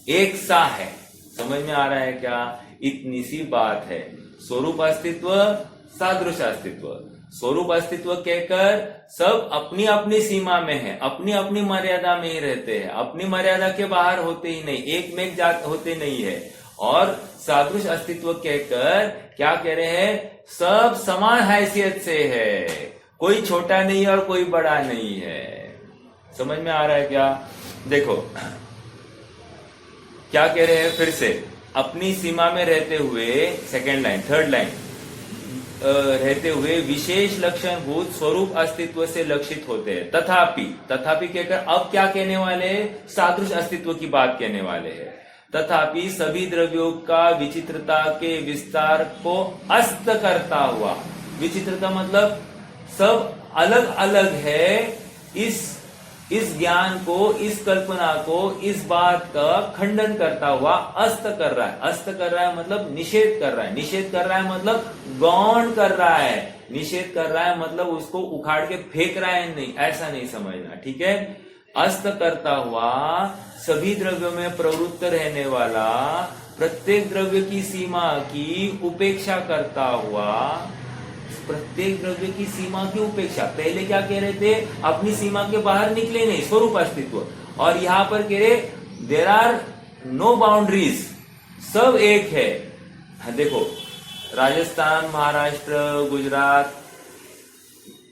एक सा है। समझ में आ रहा है क्या? इतनी सी बात है। स्वरूप अस्तित्व, सादृश अस्तित्व। स्वरूप अस्तित्व कहकर सब अपनी अपनी सीमा में है, अपनी अपनी मर्यादा में ही रहते हैं, अपनी मर्यादा के बाहर होते ही नहीं, एक में जात होते नहीं है। और सादृश अस्तित्व कहकर क्या कह रहे हैं? सब समान हैसियत से है, कोई छोटा नहीं और कोई बड़ा नहीं है। समझ में आ रहा है क्या? देखो क्या कह रहे हैं फिर से, अपनी सीमा में रहते हुए, सेकेंड लाइन, थर्ड लाइन, रहते हुए विशेष लक्षण भूत स्वरूप अस्तित्व से लक्षित होते हैं। तथापि कहकर अब क्या कहने वाले हैं? सादृश अस्तित्व की बात कहने वाले हैं। तथापि सभी द्रव्यों का विचित्रता के विस्तार को अस्त करता हुआ, विचित्रता मतलब सब अलग अलग है, इस ज्ञान को, इस कल्पना को, इस बात का खंडन करता हुआ अस्त कर रहा है। अस्त कर रहा है मतलब निषेध कर रहा है, निषेध कर रहा है मतलब गौण कर रहा है, निषेध कर रहा है मतलब उसको उखाड़ के फेंक रहा है, नहीं, ऐसा नहीं समझना। ठीक है? अस्त करता हुआ सभी द्रव्यों में प्रवृत्त रहने वाला, प्रत्येक द्रव्य की सीमा की उपेक्षा करता हुआ, प्रत्येक द्रव्य की सीमा की उपेक्षा। पहले क्या कह रहे थे? अपनी सीमा के बाहर निकले नहीं, स्वरूप अस्तित्व। और यहां पर कह रहे देयर आर नो बाउंड्रीज, सब एक है। देखो राजस्थान, महाराष्ट्र, गुजरात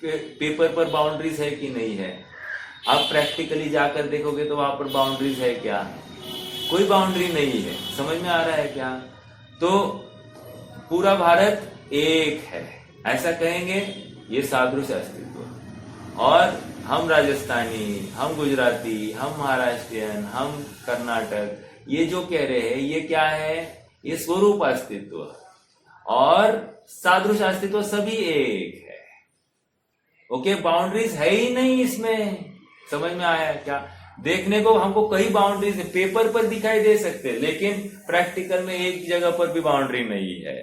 पेपर पर बाउंड्रीज है कि नहीं है? आप प्रैक्टिकली जाकर देखोगे तो वहां पर बाउंड्रीज है क्या? कोई बाउंड्री नहीं है। समझ में आ रहा है क्या? तो पूरा भारत एक है ऐसा कहेंगे, ये सादृश अस्तित्व। और हम राजस्थानी, हम गुजराती, हम महाराष्ट्रियन, हम कर्नाटक, ये जो कह रहे हैं ये क्या है? ये स्वरूप अस्तित्व और सादृश अस्तित्व सभी एक है। ओके, बाउंड्रीज है ही नहीं इसमें। समझ में आया क्या? देखने को हमको कई बाउंड्रीज पेपर पर दिखाई दे सकते, लेकिन प्रैक्टिकल में एक जगह पर भी बाउंड्री नहीं है।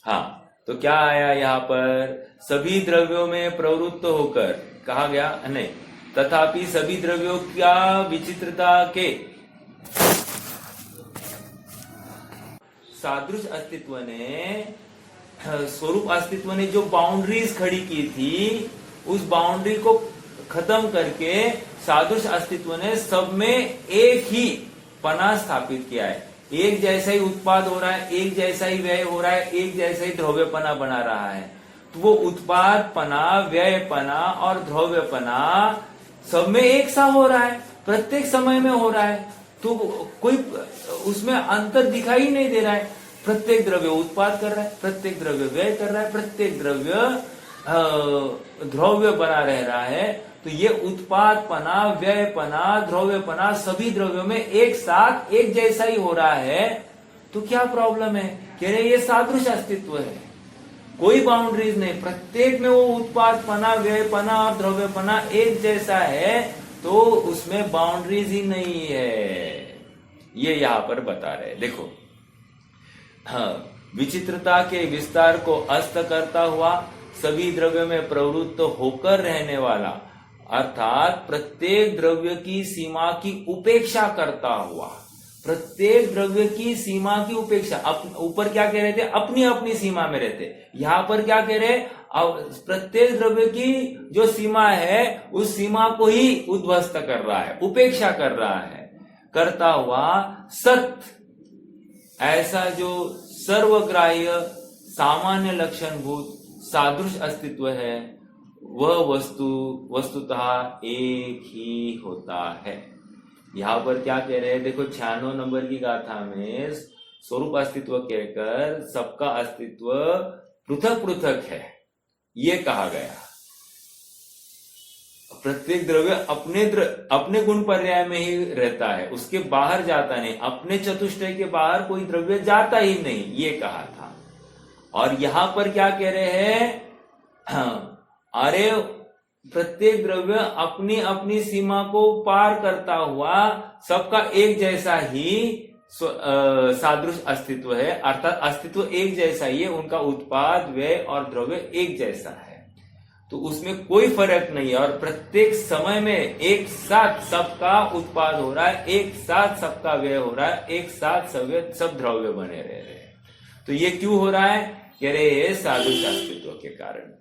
हाँ, तो क्या आया यहां पर? सभी द्रव्यों में प्रवृत्त होकर कहा गया नहीं, तथापि सभी द्रव्यों क्या विचित्रता के सादृश अस्तित्व ने, स्वरूप अस्तित्व ने जो बाउंड्रीज खड़ी की थी, उस बाउंड्री को खत्म करके सादृश अस्तित्व ने सब में एक ही पना स्थापित किया है। एक जैसा ही उत्पाद हो रहा है, एक जैसा ही व्यय हो रहा है, एक जैसा ही द्रव्यपना बना रहा है। तो वो उत्पादपना, व्ययपना और द्रव्यपना सब में एक सा हो रहा है, प्रत्येक समय में हो रहा है। तो कोई उसमें अंतर दिखाई नहीं दे रहा है। प्रत्येक द्रव्य उत्पाद कर रहा है, प्रत्येक द्रव्य व्यय कर रहा है, प्रत्येक द्रव्य द्रव्य बना रह रहा है। तो ये उत्पादपना, व्ययपना, द्रव्यपना सभी द्रव्यों में एक साथ एक जैसा ही हो रहा है। तो क्या प्रॉब्लम है? कह रहे ये सादृश अस्तित्व है, कोई बाउंड्रीज नहीं, प्रत्येक में वो उत्पादपना, व्ययपना और द्रव्यपना एक जैसा है, तो उसमें बाउंड्रीज ही नहीं है। ये यहां पर बता रहे, देखो। हाँ, विचित्रता के विस्तार को अस्त करता हुआ सभी द्रव्यों में प्रवृत्त होकर रहने वाला, अर्थात प्रत्येक द्रव्य की सीमा की उपेक्षा करता हुआ, प्रत्येक द्रव्य की सीमा की उपेक्षा। ऊपर क्या कह रहे थे? अपनी अपनी सीमा में रहते। यहां पर क्या कह रहे? प्रत्येक द्रव्य की जो सीमा है उस सीमा को ही उद्ध्वस्त कर रहा है, उपेक्षा कर रहा है। करता हुआ सत्य, ऐसा जो सर्वग्राह्य सामान्य लक्षणभूत सादृश अस्तित्व है, वह वस्तुतः एक ही होता है। यहां पर क्या कह रहे हैं? देखो, 96 नंबर की गाथा में स्वरूप अस्तित्व कहकर सबका अस्तित्व पृथक पृथक है, ये कहा गया। प्रत्येक द्रव्य अपने गुण पर्याय में ही रहता है, उसके बाहर जाता नहीं, अपने चतुष्टय के बाहर कोई द्रव्य जाता ही नहीं, ये कहा था। और यहां पर क्या कह रहे हैं? अरे प्रत्येक द्रव्य अपनी अपनी सीमा को पार करता हुआ सबका एक जैसा ही सादृश अस्तित्व है, अर्थात अस्तित्व एक जैसा ही है, उनका उत्पाद, व्यय और द्रव्य एक जैसा है। तो उसमें कोई फर्क नहीं है और प्रत्येक समय में एक साथ सबका उत्पाद हो रहा है, एक साथ सबका व्यय हो रहा है, एक साथ सब द्रव्य बने रह रहे हैं। तो ये क्यों हो रहा है? कह रहे हैं सादृश अस्तित्व के कारण।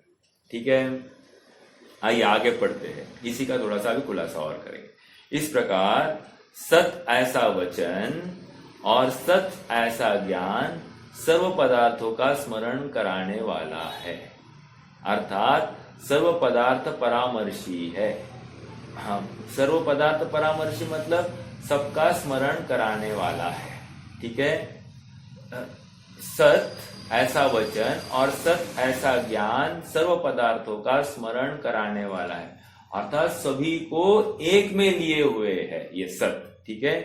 ठीक है, आइए आगे पढ़ते हैं, इसी का थोड़ा सा भी खुलासा और करेंगे। इस प्रकार सत ऐसा वचन और सत ऐसा ज्ञान सर्व पदार्थों का स्मरण कराने वाला है, अर्थात सर्व पदार्थ परामर्शी है। हाँ, सर्व पदार्थ परामर्शी मतलब सबका स्मरण कराने वाला है। ठीक है, सत ऐसा वचन और सत ऐसा ज्ञान सर्व पदार्थों का स्मरण कराने वाला है, अर्थात सभी को एक में लिए हुए है ये सत। ठीक है,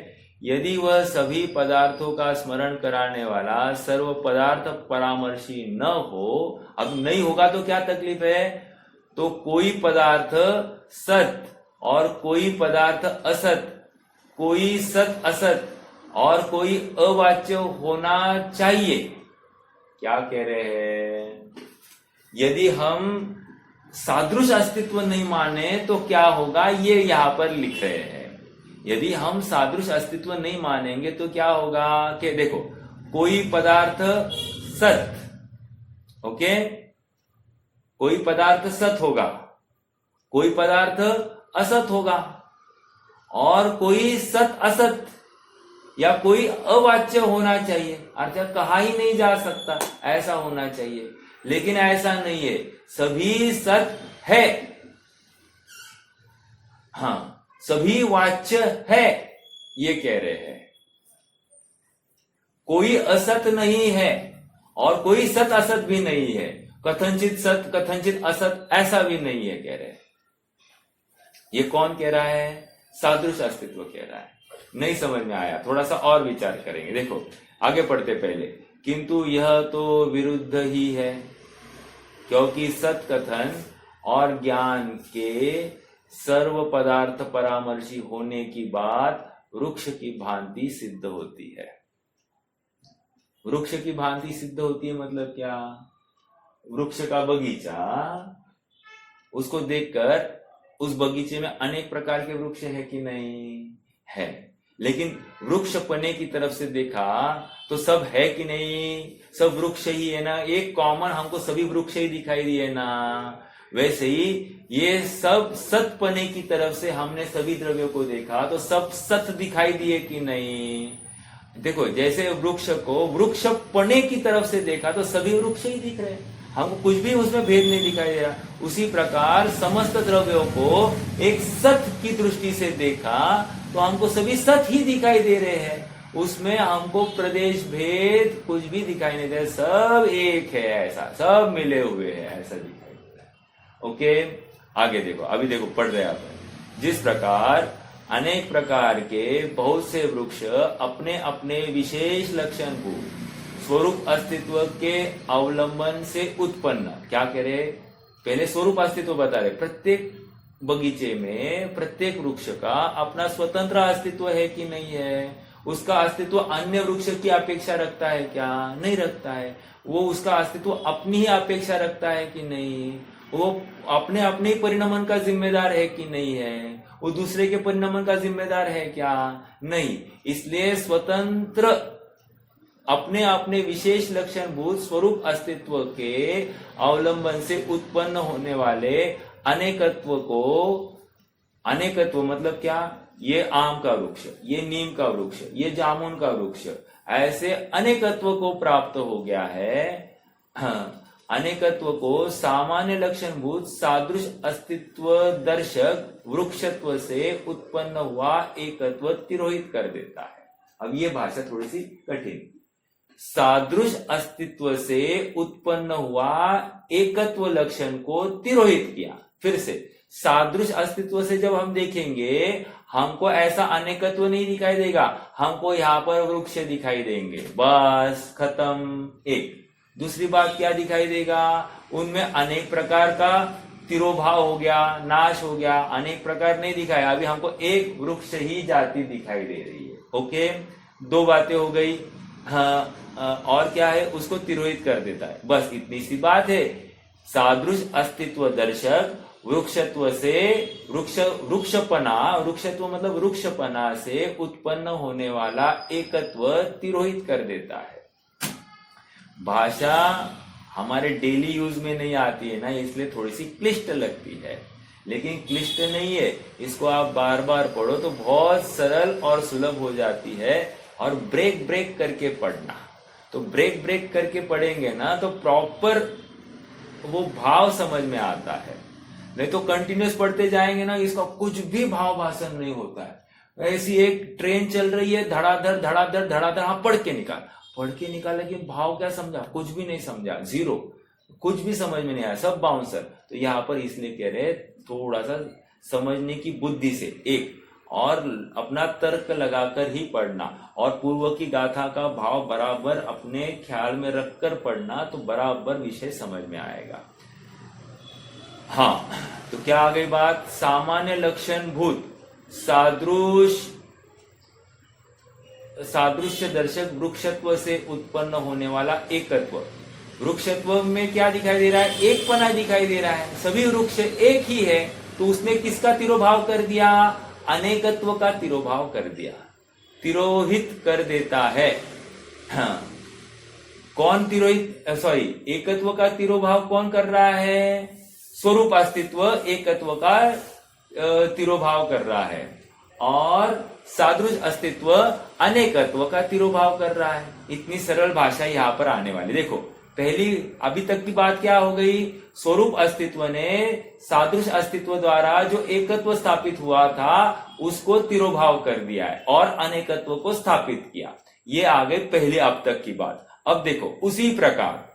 यदि वह सभी पदार्थों का स्मरण कराने वाला सर्व पदार्थ परामर्शी न हो, अब नहीं होगा तो क्या तकलीफ है? तो कोई पदार्थ सत और कोई पदार्थ असत, कोई सत असत और कोई अवाच्य होना चाहिए। क्या कह रहे हैं? यदि हम सादृश अस्तित्व नहीं माने तो क्या होगा, ये यहां पर लिख रहे हैं। यदि हम सादृश अस्तित्व नहीं मानेंगे तो क्या होगा कि देखो, कोई पदार्थ सत, ओके, कोई पदार्थ सत होगा, कोई पदार्थ असत होगा और कोई सत असत या कोई अवाच्य होना चाहिए, अर्थात कहा ही नहीं जा सकता, ऐसा होना चाहिए। लेकिन ऐसा नहीं है, सभी सत है हाँ, सभी वाच्य है, ये कह रहे हैं। कोई असत नहीं है और कोई सत असत भी नहीं है, कथनचित सत कथनचित असत ऐसा भी नहीं है, कह रहे हैं। ये कौन कह रहा है? सादृश अस्तित्व कह रहा है। नहीं समझ में आया, थोड़ा सा और विचार करेंगे। देखो आगे पढ़ते पहले, किंतु यह तो विरुद्ध ही है, क्योंकि सत कथन और ज्ञान के सर्व पदार्थ परामर्शी होने की बात वृक्ष की भांति सिद्ध होती है। वृक्ष की भांति सिद्ध होती है मतलब क्या? वृक्ष का बगीचा, उसको देखकर उस बगीचे में अनेक प्रकार के वृक्ष है कि नहीं है, लेकिन वृक्ष पने की तरफ से देखा तो सब है कि नहीं? सब वृक्ष ही है ना, एक कॉमन हमको सभी वृक्ष ही दिखाई दिए ना। वैसे ही ये सब सत पने की तरफ से हमने सभी द्रव्यों को देखा तो सब सत दिखाई दिए कि नहीं? देखो जैसे वृक्ष को वृक्ष पने की तरफ से देखा तो सभी वृक्ष ही दिख रहे हैं, हमको कुछ भी उसमें भेद नहीं दिखाई दे रहा। उसी प्रकार समस्त द्रव्यों को एक सत की दृष्टि से देखा तो हमको सभी सत ही दिखाई दे रहे हैं, उसमें हमको प्रदेश भेद कुछ भी दिखाई नहीं दे रहा, सब एक है, ऐसा सब मिले हुए हैं, ऐसा दिखाई दे रहा है। ओके, आगे देखो, अभी देखो पढ़ रहे आप। जिस प्रकार अनेक प्रकार के बहुत से वृक्ष अपने अपने विशेष लक्षण को स्वरूप अस्तित्व के अवलंबन से उत्पन्न, क्या कह रहे? पहले स्वरूप अस्तित्व बता रहे। प्रत्येक बगीचे में प्रत्येक वृक्ष का अपना स्वतंत्र अस्तित्व है कि नहीं है? उसका अस्तित्व अन्य वृक्ष की अपेक्षा रखता है क्या? नहीं रखता है। वो उसका अस्तित्व अपनी ही अपेक्षा रखता है कि नहीं? वो अपने अपने परिणमन का जिम्मेदार है कि नहीं है? वो दूसरे के परिणमन का जिम्मेदार है क्या? नहीं। इसलिए स्वतंत्र अपने अपने विशेष लक्षण भूत स्वरूप अस्तित्व के अवलंबन से उत्पन्न होने वाले अनेकत्व को, अनेकत्व मतलब क्या? ये आम का वृक्ष, ये नीम का वृक्ष, ये जामुन का वृक्ष, ऐसे अनेकत्व को प्राप्त हो गया है। अनेकत्व को सामान्य लक्षण भूत सादृश अस्तित्व दर्शक वृक्षत्व से उत्पन्न हुआ एकत्व तिरोहित कर देता है। अब ये भाषा थोड़ी सी कठिन। सादृश अस्तित्व से उत्पन्न हुआ एकत्व लक्षण को तिरोहित किया। फिर से सादृश अस्तित्व से जब हम देखेंगे हमको ऐसा अनेकत्व नहीं दिखाई देगा, हमको यहाँ पर वृक्ष दिखाई देंगे, बस खत्म। एक दूसरी बात क्या दिखाई देगा? उनमें अनेक प्रकार का तिरोभाव हो गया, नाश हो गया, अनेक प्रकार नहीं दिखाया, अभी हमको एक वृक्ष ही जाति दिखाई दे रही है। ओके, दो बातें हो गई। हाँ, और क्या है? उसको तिरोहित कर देता है, बस इतनी सी बात है। सादृश अस्तित्व दर्शक वृक्षत्व से वृक्षपना, वृक्षत्व मतलब वृक्षपना से उत्पन्न होने वाला एकत्व तिरोहित कर देता है। भाषा हमारे डेली यूज में नहीं आती है ना, इसलिए थोड़ी सी क्लिष्ट लगती है, लेकिन क्लिष्ट नहीं है। इसको आप बार बार पढ़ो तो बहुत सरल और सुलभ हो जाती है। और ब्रेक ब्रेक करके पढ़ना, तो ब्रेक ब्रेक करके पढ़ेंगे ना तो प्रॉपर वो भाव समझ में आता है। नहीं तो कंटिन्यूस पढ़ते जाएंगे ना, इसका कुछ भी भाव भाषण नहीं होता है। ऐसी एक ट्रेन चल रही है, धड़ाधड़ धड़ाधड़ धड़ाधड़, हाँ पढ़ के निकाल, लेकिन भाव क्या समझा? कुछ भी नहीं समझा, जीरो, कुछ भी समझ में नहीं आया, सब बाउंसर। तो यहाँ पर इसलिए कह रहे थोड़ा सा समझने की बुद्धि से एक, और अपना तर्क लगाकर ही पढ़ना, और पूर्व की गाथा का भाव बराबर अपने ख्याल में रखकर पढ़ना, तो बराबर विषय समझ में आएगा। हाँ, तो क्या आ गई बात? सामान्य लक्षण भूत सादृश्य दर्शक वृक्षत्व से उत्पन्न होने वाला एकत्व। वृक्षत्व में क्या दिखाई दे रहा है? एक पना दिखाई दे रहा है, सभी वृक्ष एक ही है, तो उसने किसका तिरोभाव कर दिया? अनेकत्व का तिरोभाव कर दिया, तिरोहित कर देता है। हाँ, कौन तिरोहित, सॉरी, एकत्व का तिरोभाव कौन कर रहा है? स्वरूप अस्तित्व एकत्व का तिरोभाव कर रहा है, और सादृश अस्तित्व अनेकत्व का तिरोभाव कर रहा है। इतनी सरल भाषा यहाँ पर आने वाली। देखो पहली अभी तक की बात क्या हो गई, स्वरूप अस्तित्व ने सादृश अस्तित्व द्वारा जो एकत्व स्थापित हुआ था उसको तिरोभाव कर दिया है और अनेकत्व को स्थापित किया। ये आ गई पहले अब तक की बात। अब देखो उसी प्रकार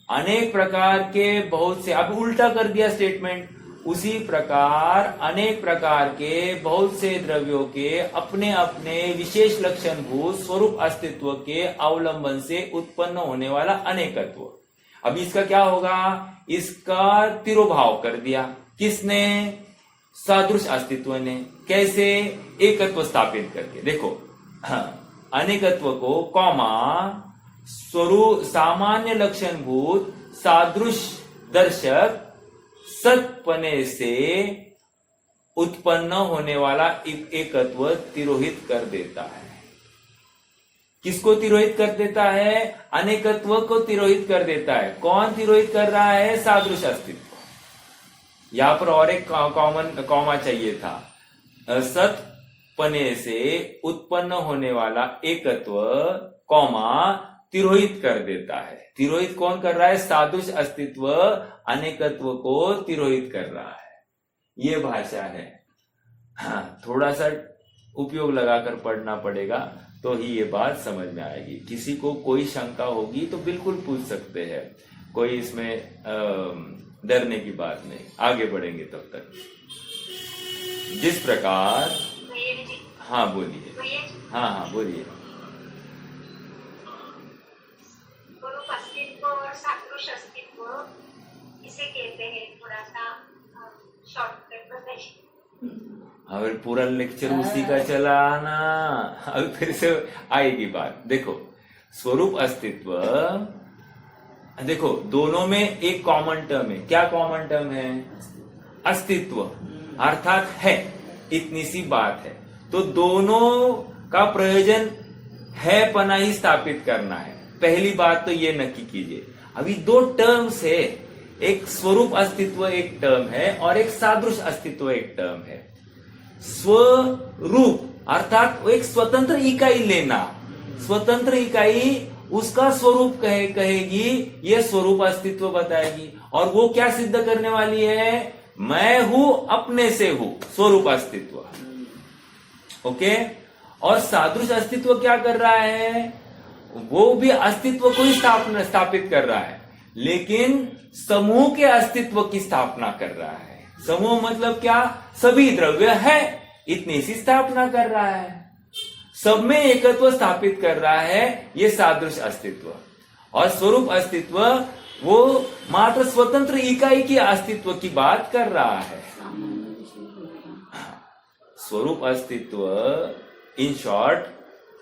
अनेक प्रकार के बहुत से, अब उल्टा कर दिया स्टेटमेंट, उसी प्रकार अनेक प्रकार के बहुत से द्रव्यों के अपने अपने विशेष लक्षणभूत स्वरूप अस्तित्व के अवलंबन से उत्पन्न होने वाला अनेकत्व। अब इसका क्या होगा, इसका तिरोभाव कर दिया किसने, सादृश अस्तित्व ने। कैसे, एकत्व स्थापित करके। देखो अनेकत्व को कॉमा स्वरूप सामान्य लक्षणभूत सादृश दर्शक सत्पने से उत्पन्न होने वाला एकत्व तिरोहित कर देता है। किसको तिरोहित कर देता है, अनेकत्व को तिरोहित कर देता है। कौन तिरोहित कर रहा है, सादृश अस्तित्व। यहां पर और एक कॉमन कॉमा चाहिए था। सत्पने से उत्पन्न होने वाला एकत्व कॉमा तिरोहित कर देता है। तिरोहित कौन कर रहा है, सादृश अस्तित्व अनेकत्व को तिरोहित कर रहा है। ये भाषा है। हाँ, थोड़ा सा उपयोग लगाकर पढ़ना पड़ेगा तो ही ये बात समझ में आएगी। किसी को कोई शंका होगी तो बिल्कुल पूछ सकते हैं, कोई इसमें डरने की बात नहीं। आगे बढ़ेंगे तब तक। जिस प्रकार, हाँ बोलिए, हाँ बोलिए। और सादृश अस्तित्व इसे कहते हैं, थोड़ा सा शॉर्टकट बताइए। अगर पूरा लेक्चर उसी का चला ना, अभी फिर से आएगी बात। देखो स्वरूप अस्तित्व, देखो दोनों में एक कॉमन टर्म है। क्या कॉमन टर्म है, अस्तित्व अर्थात है, इतनी सी बात है। तो दोनों का प्रयोजन है पना ही स्थापित करना है। पहली बात तो ये नक्की कीजिए। अभी दो टर्म्स है, एक स्वरूप अस्तित्व एक टर्म है और एक सादृश अस्तित्व एक टर्म है। स्वरूप अर्थात एक स्वतंत्र इकाई लेना, स्वतंत्र इकाई उसका स्वरूप कहेगी, ये स्वरूप अस्तित्व बताएगी। और वो क्या सिद्ध करने वाली है, मैं हूं अपने से हूं, स्वरूप अस्तित्व। ओके। और सादृश अस्तित्व क्या कर रहा है, वो भी अस्तित्व को ही स्थापित कर रहा है, लेकिन समूह के अस्तित्व की स्थापना कर रहा है। समूह मतलब क्या, सभी द्रव्य है, इतनी सी स्थापना कर रहा है, सब में एकत्व स्थापित कर रहा है, ये सादृश अस्तित्व। और स्वरूप अस्तित्व वो मात्र स्वतंत्र इकाई की अस्तित्व की बात कर रहा है। स्वरूप अस्तित्व इन शॉर्ट,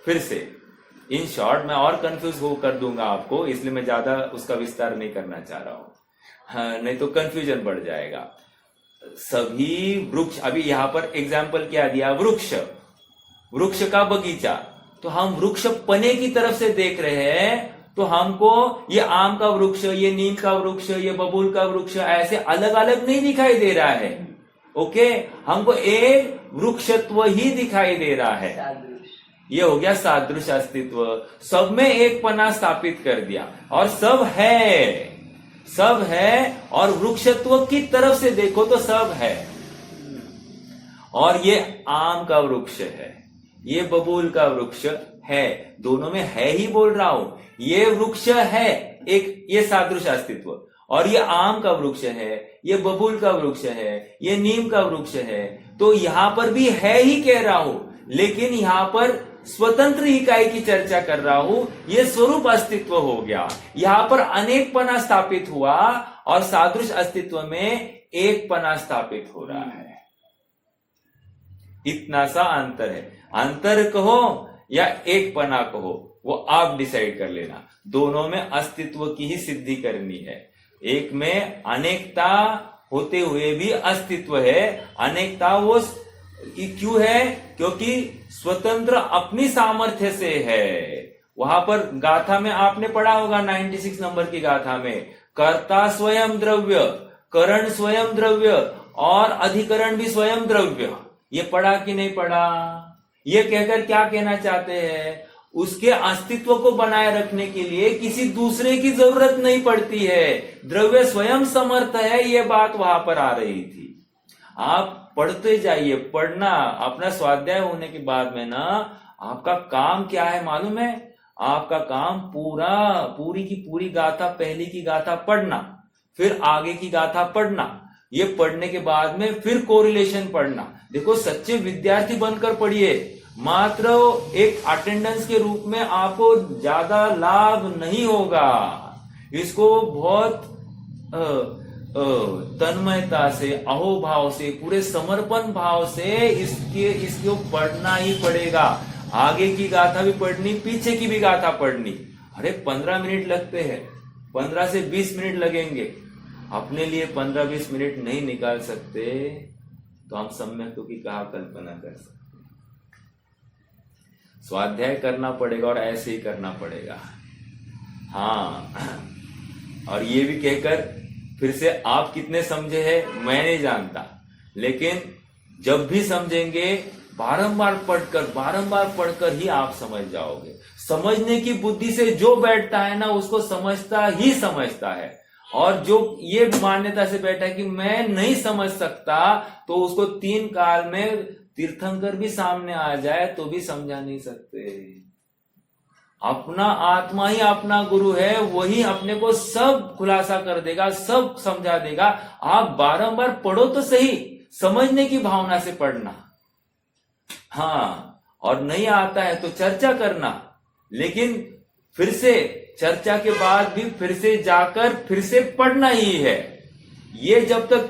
फिर से इन शॉर्ट मैं और कंफ्यूज कर दूंगा आपको, इसलिए मैं ज्यादा उसका विस्तार नहीं करना चाह रहा हूं। हाँ, नहीं तो कंफ्यूजन बढ़ जाएगा। सभी वृक्ष, अभी यहां पर एग्जाम्पल क्या दिया, वृक्ष, वृक्ष का बगीचा, तो हम वृक्ष पने की तरफ से देख रहे हैं, तो हमको ये आम का वृक्ष, ये नीम का वृक्ष, ये बबूल का वृक्ष ऐसे अलग अलग नहीं दिखाई दे रहा है। ओके, हमको एक वृक्षत्व ही दिखाई दे रहा है। ये हो गया सादृश अस्तित्व। सब में एक पना स्थापित कर दिया और सब है, सब है। और वृक्षत्व की तरफ से देखो तो सब है। और ये आम का वृक्ष है, ये बबूल का वृक्ष है, दोनों में है ही बोल रहा हूं। ये वृक्ष है एक, ये सादृश अस्तित्व, और ये आम का वृक्ष है, ये बबूल का वृक्ष है, ये नीम का वृक्ष है। तो यहां पर भी है ही कह रहा हूं, लेकिन यहां पर स्वतंत्र इकाई की चर्चा कर रहा हूं। ये स्वरूप अस्तित्व हो गया। यहां पर अनेक पना स्थापित हुआ और सादृश अस्तित्व में एक पना स्थापित हो रहा है। इतना सा अंतर है। अंतर कहो या एक पना कहो, वो आप डिसाइड कर लेना। दोनों में अस्तित्व की ही सिद्धि करनी है। एक में अनेकता होते हुए भी अस्तित्व है। अनेकता वो क्यों है, क्योंकि स्वतंत्र अपनी सामर्थ्य से है। वहां पर गाथा में आपने पढ़ा होगा 96 नंबर की गाथा में, कर्ता स्वयं द्रव्य, करण स्वयं द्रव्य और अधिकरण भी स्वयं द्रव्य। ये पढ़ा कि नहीं पढ़ा? ये कहकर क्या कहना चाहते हैं, उसके अस्तित्व को बनाए रखने के लिए किसी दूसरे की जरूरत नहीं पड़ती है। द्रव्य स्वयं समर्थ है, ये बात वहां पर आ रही थी। आप पढ़ते जाइए, पढ़ना अपना स्वाध्याय होने के बाद में ना आपका काम क्या है मालूम है? आपका काम पूरी की पूरी गाथा, पहली की गाथा पढ़ना, फिर आगे की गाथा पढ़ना, ये पढ़ने के बाद में फिर कोरिलेशन पढ़ना। देखो सच्चे विद्यार्थी बनकर पढ़िए, मात्र एक अटेंडेंस के रूप में आपको ज्यादा लाभ नहीं होगा। इसको बहुत तन्मयता से, अहोभाव से, पूरे समर्पण भाव से इसको पढ़ना ही पड़ेगा। आगे की गाथा भी पढ़नी, पीछे की भी गाथा पढ़नी। अरे 15 मिनट लगते हैं, 15 से 20 मिनट लगेंगे। अपने लिए 15-20 मिनट नहीं निकाल सकते तो हम सम्यक की कहा कल्पना कर सकते। स्वाध्याय करना पड़ेगा और ऐसे ही करना पड़ेगा। हाँ, और ये भी कहकर फिर से आप कितने समझे हैं मैं नहीं जानता, लेकिन जब भी समझेंगे बारंबार पढ़कर ही आप समझ जाओगे। समझने की बुद्धि से जो बैठता है ना उसको समझता ही समझता है, और जो ये मान्यता से बैठा है कि मैं नहीं समझ सकता, तो उसको 3 काल में तीर्थंकर भी सामने आ जाए तो भी समझा नहीं सकते। अपना आत्मा ही अपना गुरु है, वही अपने को सब खुलासा कर देगा, सब समझा देगा। आप बारंबार पढ़ो तो सही, समझने की भावना से पढ़ना। हाँ, और नहीं आता है तो चर्चा करना, लेकिन फिर से चर्चा के बाद भी फिर से जाकर फिर से पढ़ना ही है। ये जब तक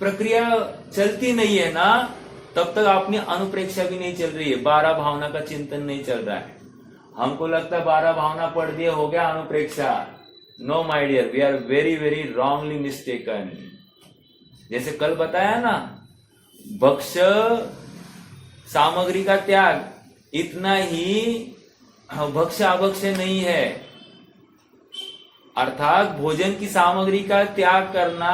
प्रक्रिया चलती नहीं है ना, तब तक अपनी अनुप्रेक्षा भी नहीं चल रही है, 12 भावना का चिंतन नहीं चल रहा है। हमको लगता है 12 भावना पढ़ दिए हो गया अनुप्रेक्षा। No my dear, we are very very wrongly mistaken. जैसे कल बताया ना, भक्ष्य सामग्री का त्याग, इतना ही भक्ष्य अभक्ष्य नहीं है। अर्थात भोजन की सामग्री का त्याग करना,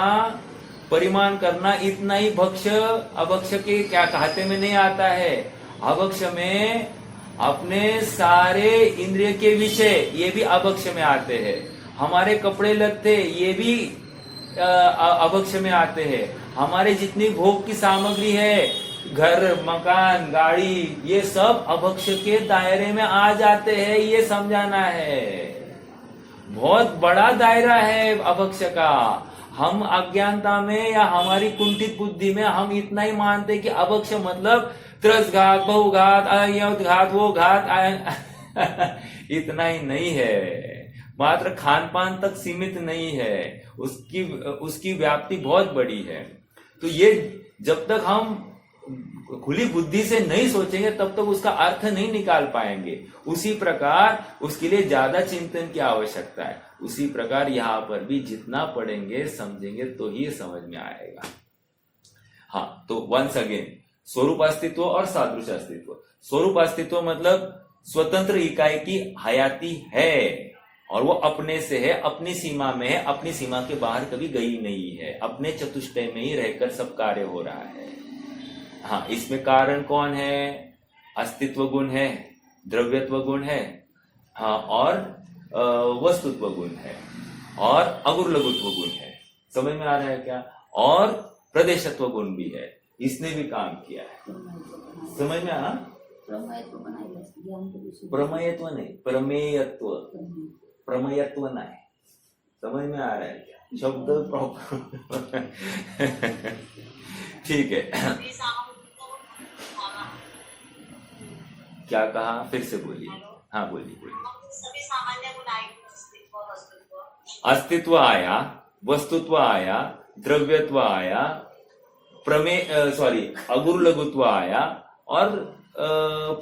परिमाण करना, इतना ही भक्ष्य अभक्ष्य के क्या खाते में नहीं आता है। अभक्ष्य में अपने सारे इंद्रिय के विषय, ये भी अभक्ष्य में आते हैं। हमारे कपड़े लत्ते, ये भी अभक्ष्य में आते हैं। हमारे जितनी भोग की सामग्री है, घर, मकान, गाड़ी, ये सब अभक्ष्य के दायरे में आ जाते हैं। ये समझाना है, बहुत बड़ा दायरा है अभक्ष्य का। हम अज्ञानता में या हमारी कुंठित बुद्धि में हम इतना ही मानते कि अभक्ष्य मतलब त्रसघात, बहुघात, अयोघात, वो घात इतना ही नहीं है। मात्र खान पान तक सीमित नहीं है, उसकी व्याप्ति बहुत बड़ी है। तो ये जब तक हम खुली बुद्धि से नहीं सोचेंगे तब तक उसका अर्थ नहीं निकाल पाएंगे। उसी प्रकार उसके लिए ज्यादा चिंतन की आवश्यकता है। उसी प्रकार यहाँ पर भी जितना पढ़ेंगे समझेंगे तो ही समझ में आएगा। हाँ, तो वंस अगेन, स्वरूप अस्तित्व और सादृश अस्तित्व। स्वरूप अस्तित्व मतलब स्वतंत्र इकाई की हयाती है, और वो अपने से है, अपनी सीमा में है, अपनी सीमा के बाहर कभी गई नहीं है, अपने चतुष्टय में ही रहकर सब कार्य हो रहा है। हाँ, इसमें कारण कौन है? अस्तित्व गुण है, द्रव्यत्व गुण है, हाँ, और वस्तुत्व गुण है, और अगुर लघुत्व गुण है। समझ में आ रहा है क्या? और प्रदेशत्व गुण भी है, इसने भी काम किया है। समझ में आना? प्रमेयत्व नहीं, प्रमेयत्व, प्रमेयत्व नहीं। समझ में आ रहा है क्या? शब्द प्रॉपर ठीक है। क्या कहा? फिर से बोलिए। हाँ, बोलिए। सभी सामान्य गुण आए, अस्तित्व आया, वस्तुत्व आया, द्रव्यत्व आया, अगुर लघुत्व आया, और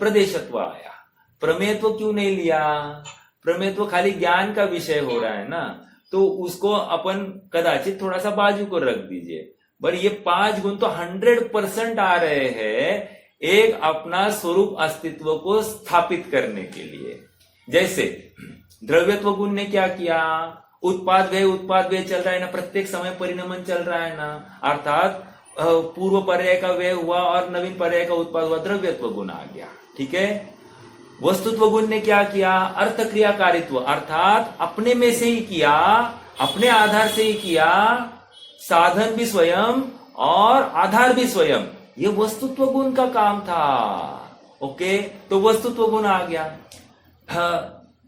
प्रदेशत्व आया। प्रमेयत्व क्यों नहीं लिया? प्रमेयत्व खाली ज्ञान का विषय हो रहा है ना, तो उसको अपन कदाचित थोड़ा सा बाजू को रख दीजिए। पर ये 5 गुण तो 100% आ रहे हैं एक अपना स्वरूप अस्तित्व को स्थापित करने के लिए। जैसे द्रव्यत्व गुण ने क्या किया? उत्पाद व्यय चल रहा है ना, प्रत्येक समय परिणमन चल रहा है ना, अर्थात पूर्व पर्याय का व्यय हुआ और नवीन पर्याय का उत्पाद हुआ, द्रव्यत्व गुण आ गया। ठीक है, वस्तुत्व गुण ने क्या किया? अर्थ क्रियाकारित्व, अर्थात अपने में से ही किया, अपने आधार से ही किया, साधन भी स्वयं और आधार भी स्वयं। ये वस्तुत्व गुण का काम था। ओके, तो वस्तुत्व गुण आ गया।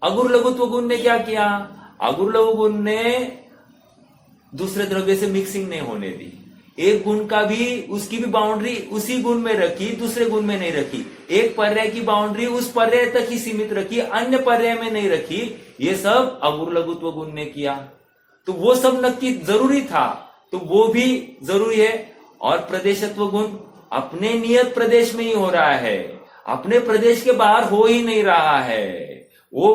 अगुर लघुत्व गुण ने क्या किया? अगुर लघु गुण ने दूसरे द्रव्य से मिक्सिंग नहीं होने दी। एक गुण का भी, उसकी भी बाउंड्री उसी गुण में रखी, दूसरे गुण में नहीं रखी। एक पर्याय की बाउंड्री उस पर्याय तक ही सीमित रखी, अन्य पर्याय में नहीं रखी। ये सब अगुर लघुत्व गुण ने किया। तो वो सब नक्की जरूरी था, तो वो भी जरूरी है। और प्रदेशत्व गुण अपने नियत प्रदेश में ही हो रहा है, अपने प्रदेश के बाहर हो ही नहीं रहा है। वो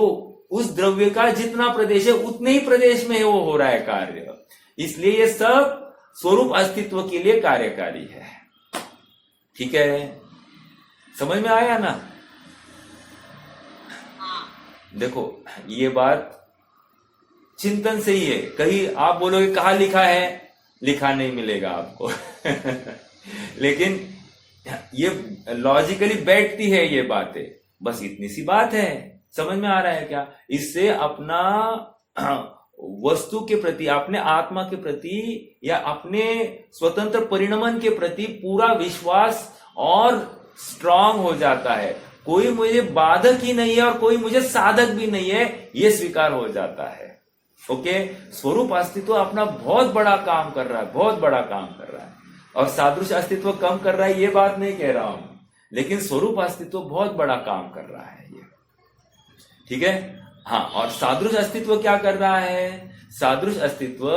उस द्रव्य का जितना प्रदेश है उतने ही प्रदेश में वो हो रहा है कार्य। इसलिए ये सब स्वरूप अस्तित्व के लिए कार्यकारी है। ठीक है, समझ में आया ना? देखो, ये बात चिंतन से ही है। कहीं आप बोलोगे कहाँ लिखा है, लिखा नहीं मिलेगा आपको लेकिन ये लॉजिकली बैठती है ये बातें। बस इतनी सी बात है। समझ में आ रहा है क्या? इससे अपना वस्तु के प्रति, अपने आत्मा के प्रति या अपने स्वतंत्र परिणमन के प्रति पूरा विश्वास और स्ट्रांग हो जाता है। कोई मुझे बाधक ही नहीं है और कोई मुझे साधक भी नहीं है, ये स्वीकार हो जाता है। ओके, स्वरूप अस्तित्व अपना बहुत बड़ा काम कर रहा है, बहुत बड़ा काम कर रहा है। और सादृश अस्तित्व कम कर रहा है, ये बात नहीं कह रहा हूं, लेकिन स्वरूप अस्तित्व बहुत बड़ा काम कर रहा है ये। ठीक है, हाँ। और सादृश अस्तित्व क्या कर रहा है? सादृश अस्तित्व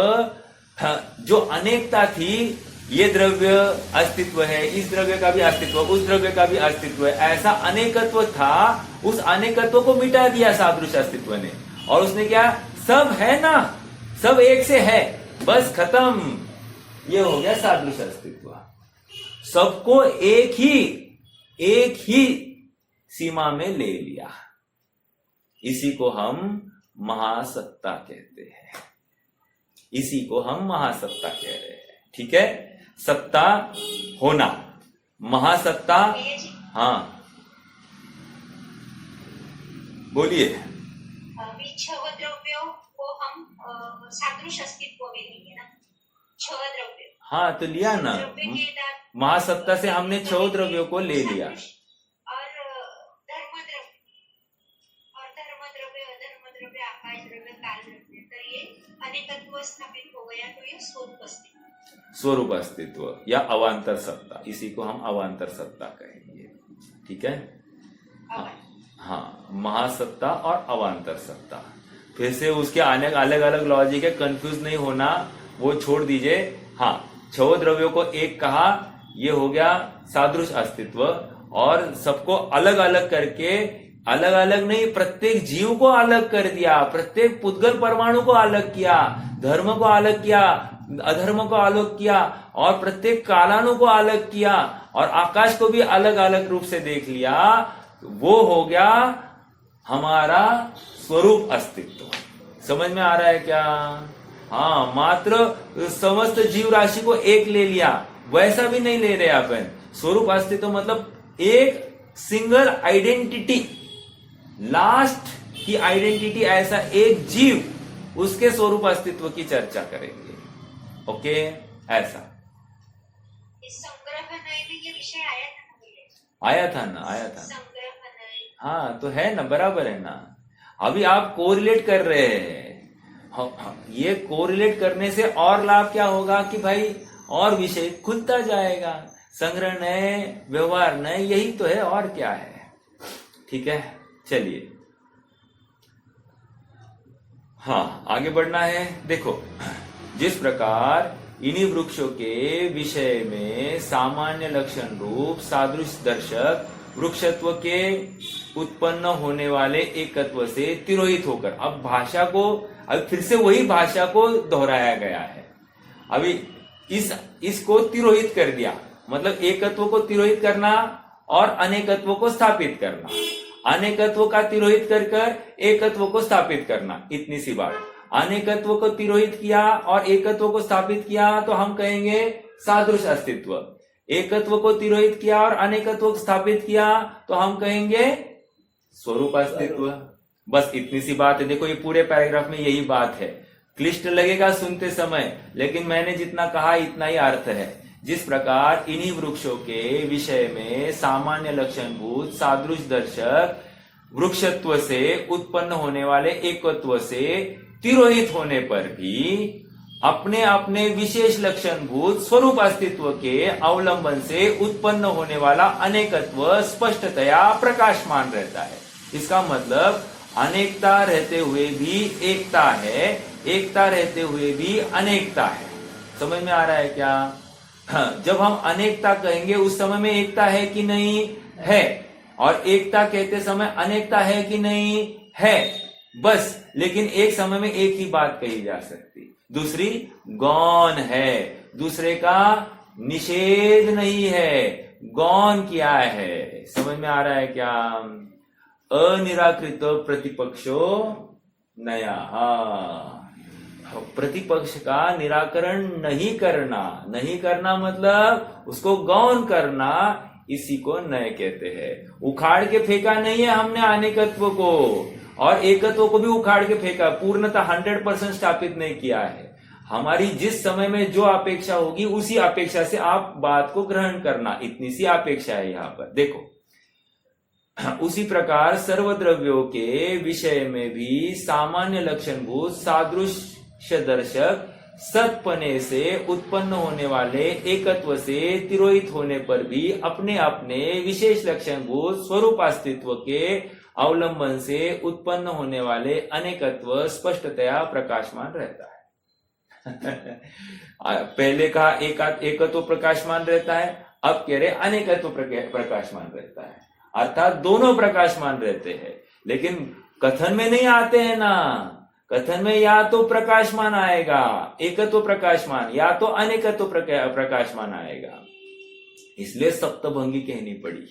जो अनेकता थी, ये द्रव्य अस्तित्व है, इस द्रव्य का भी अस्तित्व, उस द्रव्य का भी अस्तित्व है, ऐसा अनेकत्व था, उस अनेकत्व को मिटा दिया सादृश अस्तित्व ने। और उसने क्या? सब है ना, सब एक से है, बस खत्म। ये हो गया सादृश अस्तित्व। सबको एक ही सीमा में ले लिया। इसी को हम महासत्ता कहते हैं, इसी को हम महासत्ता कह रहे हैं। ठीक है, सत्ता होना, महासत्ता। हाँ, बोलिए। छह द्रव्यों को हम सादृश अस्तित्व में लेंगे ना, छह द्रव्य। हाँ, तो लिया ना, महासत्ता से हमने छह द्रव्यों को ले लिया। और धर्म द्रव्य, अधर्म द्रव्य, आकाश द्रव्य, काल द्रव्य, तो ये अनेकत्व स्थापित हो गया। तो ये स्वरूप अस्तित्व, स्वरूप अस्तित्व या अवांतर सत्ता, इसी को हम अवांतर सत्ता कहेंगे। ठीक है, हाँ, महासत्ता और अवांतर सत्ता। फिर से उसके अलग अलग लॉजिक है, कंफ्यूज नहीं होना, वो छोड़ दीजिए। हाँ, छह द्रव्यों को एक कहा, ये हो गया सादृश अस्तित्व। और सबको अलग अलग करके, अलग अलग नहीं, प्रत्येक जीव को अलग कर दिया, प्रत्येक पुद्गल परमाणु को अलग किया, धर्म को अलग किया, अधर्म को अलग किया, और प्रत्येक कालाणु को अलग किया, और आकाश को भी अलग अलग रूप से देख लिया। वो हो गया हमारा स्वरूप अस्तित्व। समझ में आ रहा है क्या? हाँ, मात्र समस्त जीव राशि को एक ले लिया, वैसा भी नहीं ले रहे अपन। स्वरूप अस्तित्व मतलब एक सिंगल आइडेंटिटी, लास्ट की आइडेंटिटी, ऐसा एक जीव, उसके स्वरूप अस्तित्व की चर्चा करेंगे। ओके, ऐसा इस संग्रह नए में ये विषय आया था ना? आया था ना, आया था। संग्रह नए, हाँ, तो है ना, बराबर है ना। अभी आप कोरिलेट कर रहे हैं। ये कोरिलेट करने से और लाभ क्या होगा कि भाई और विषय खुलता जाएगा। संग्रह नए, व्यवहार नए, यही तो है, और क्या है। ठीक है, चलिए, हाँ, आगे बढ़ना है। देखो, जिस प्रकार इन्हीं वृक्षों के विषय में सामान्य लक्षण रूप सादृश दर्शक वृक्षत्व के उत्पन्न होने वाले एकत्व से तिरोहित होकर, अब भाषा को, अब फिर से वही भाषा को दोहराया गया है। अभी इसको तिरोहित कर दिया, मतलब एकत्व को तिरोहित करना और अनेकत्व को स्थापित करना, अनेकत्व का तिरोहित कर एकत्व को स्थापित करना, इतनी सी बात। अनेकत्व को तिरोहित किया और एकत्व को स्थापित किया तो हम कहेंगे सादृश अस्तित्व। एकत्व को तिरोहित किया और अनेकत्व को स्थापित किया तो हम कहेंगे स्वरूप अस्तित्व। बस इतनी सी बात है। देखो ये पूरे पैराग्राफ में यही बात है। क्लिष्ट लगेगा सुनते समय, लेकिन मैंने जितना कहा इतना ही अर्थ है। जिस प्रकार इन्हीं वृक्षों के विषय में सामान्य लक्षणभूत सादृश दर्शक वृक्षत्व से उत्पन्न होने वाले एकत्व से तिरोहित होने पर भी अपने अपने विशेष लक्षणभूत स्वरूप अस्तित्व के अवलंबन से उत्पन्न होने वाला अनेकत्व स्पष्टतया प्रकाशमान रहता है। इसका मतलब अनेकता रहते हुए भी एकता है, एकता रहते हुए भी अनेकता है। समझ में आ रहा है क्या? जब हम अनेकता कहेंगे उस समय में एकता है कि नहीं है, और एकता कहते समय अनेकता है कि नहीं है, बस। लेकिन एक समय में एक ही बात कही जा सकती, दूसरी गौण है, दूसरे का निषेध नहीं है, गौण किया है। समझ में आ रहा है क्या? अनिराकृत प्रतिपक्षो नया। प्रतिपक्ष का निराकरण नहीं करना, नहीं करना मतलब उसको गौण करना, इसी को नय कहते हैं। उखाड़ के फेंका नहीं है हमने अनेकत्व को, और एकत्व को भी उखाड़ के फेंका, पूर्णतः 100% स्थापित नहीं किया है। हमारी जिस समय में जो अपेक्षा होगी उसी अपेक्षा से आप बात को ग्रहण करना, इतनी सी अपेक्षा है यहाँ पर। देखो उसी प्रकार सर्वद्रव्यों के विषय में भी सामान्य लक्षणभूत सादृश्य दर्शक सत्पने से उत्पन्न होने वाले एकत्व से तिरोहित होने पर भी अपने अपने विशेष लक्षणभूत स्वरूप अस्तित्व के अवलंबन से उत्पन्न होने वाले अनेकत्व स्पष्टतया प्रकाशमान रहता है। पहले कहा एकत्व प्रकाशमान रहता है, अब कह रहे अनेकत्व प्रकाशमान रहता है, अर्थात दोनों प्रकाशमान रहते हैं। लेकिन कथन में नहीं आते हैं ना, कथन में या तो प्रकाशमान आएगा एकत्व प्रकाशमान, या तो अनेकत्व प्रकाशमान आएगा। इसलिए सप्तभंगी कहनी पड़ी।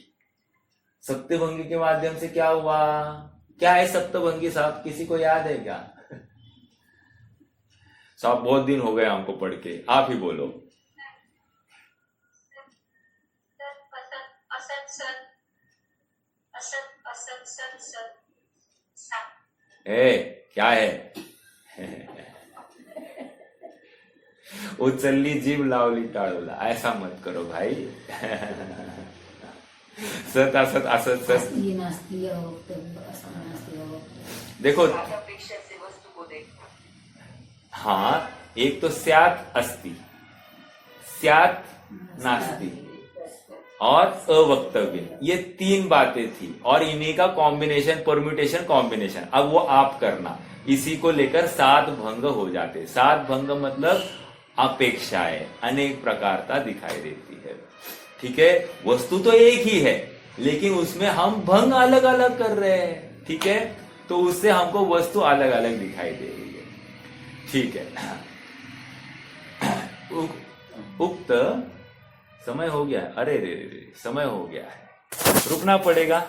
सप्तभंगी के माध्यम से क्या हुआ? क्या है सप्तभंगी साहब, किसी को याद है क्या? साहब बहुत दिन हो गए हमको पढ़ के, आप ही बोलो। क्या है? उचलली जीभ लावली टाळूला, ऐसा मत करो भाई। सत असत असत सत। देखो हाँ, एक तो स्यात् अस्ति, स्यात् नास्ति और अवक्तव्य, ये तीन बातें थी, और इन्हीं का कॉम्बिनेशन, परम्यूटेशन कॉम्बिनेशन। अब वो आप करना, इसी को लेकर 7 भंग हो जाते। 7 भंग मतलब अपेक्षाएं अनेक प्रकारता दिखाई देती है। ठीक है, वस्तु तो एक ही है, लेकिन उसमें हम भंग अलग अलग कर रहे हैं। ठीक है, तो उससे हमको वस्तु अलग अलग दिखाई दे रही है। ठीक है, उक्त समय हो गया, अरे रे समय हो गया है, रुकना पड़ेगा।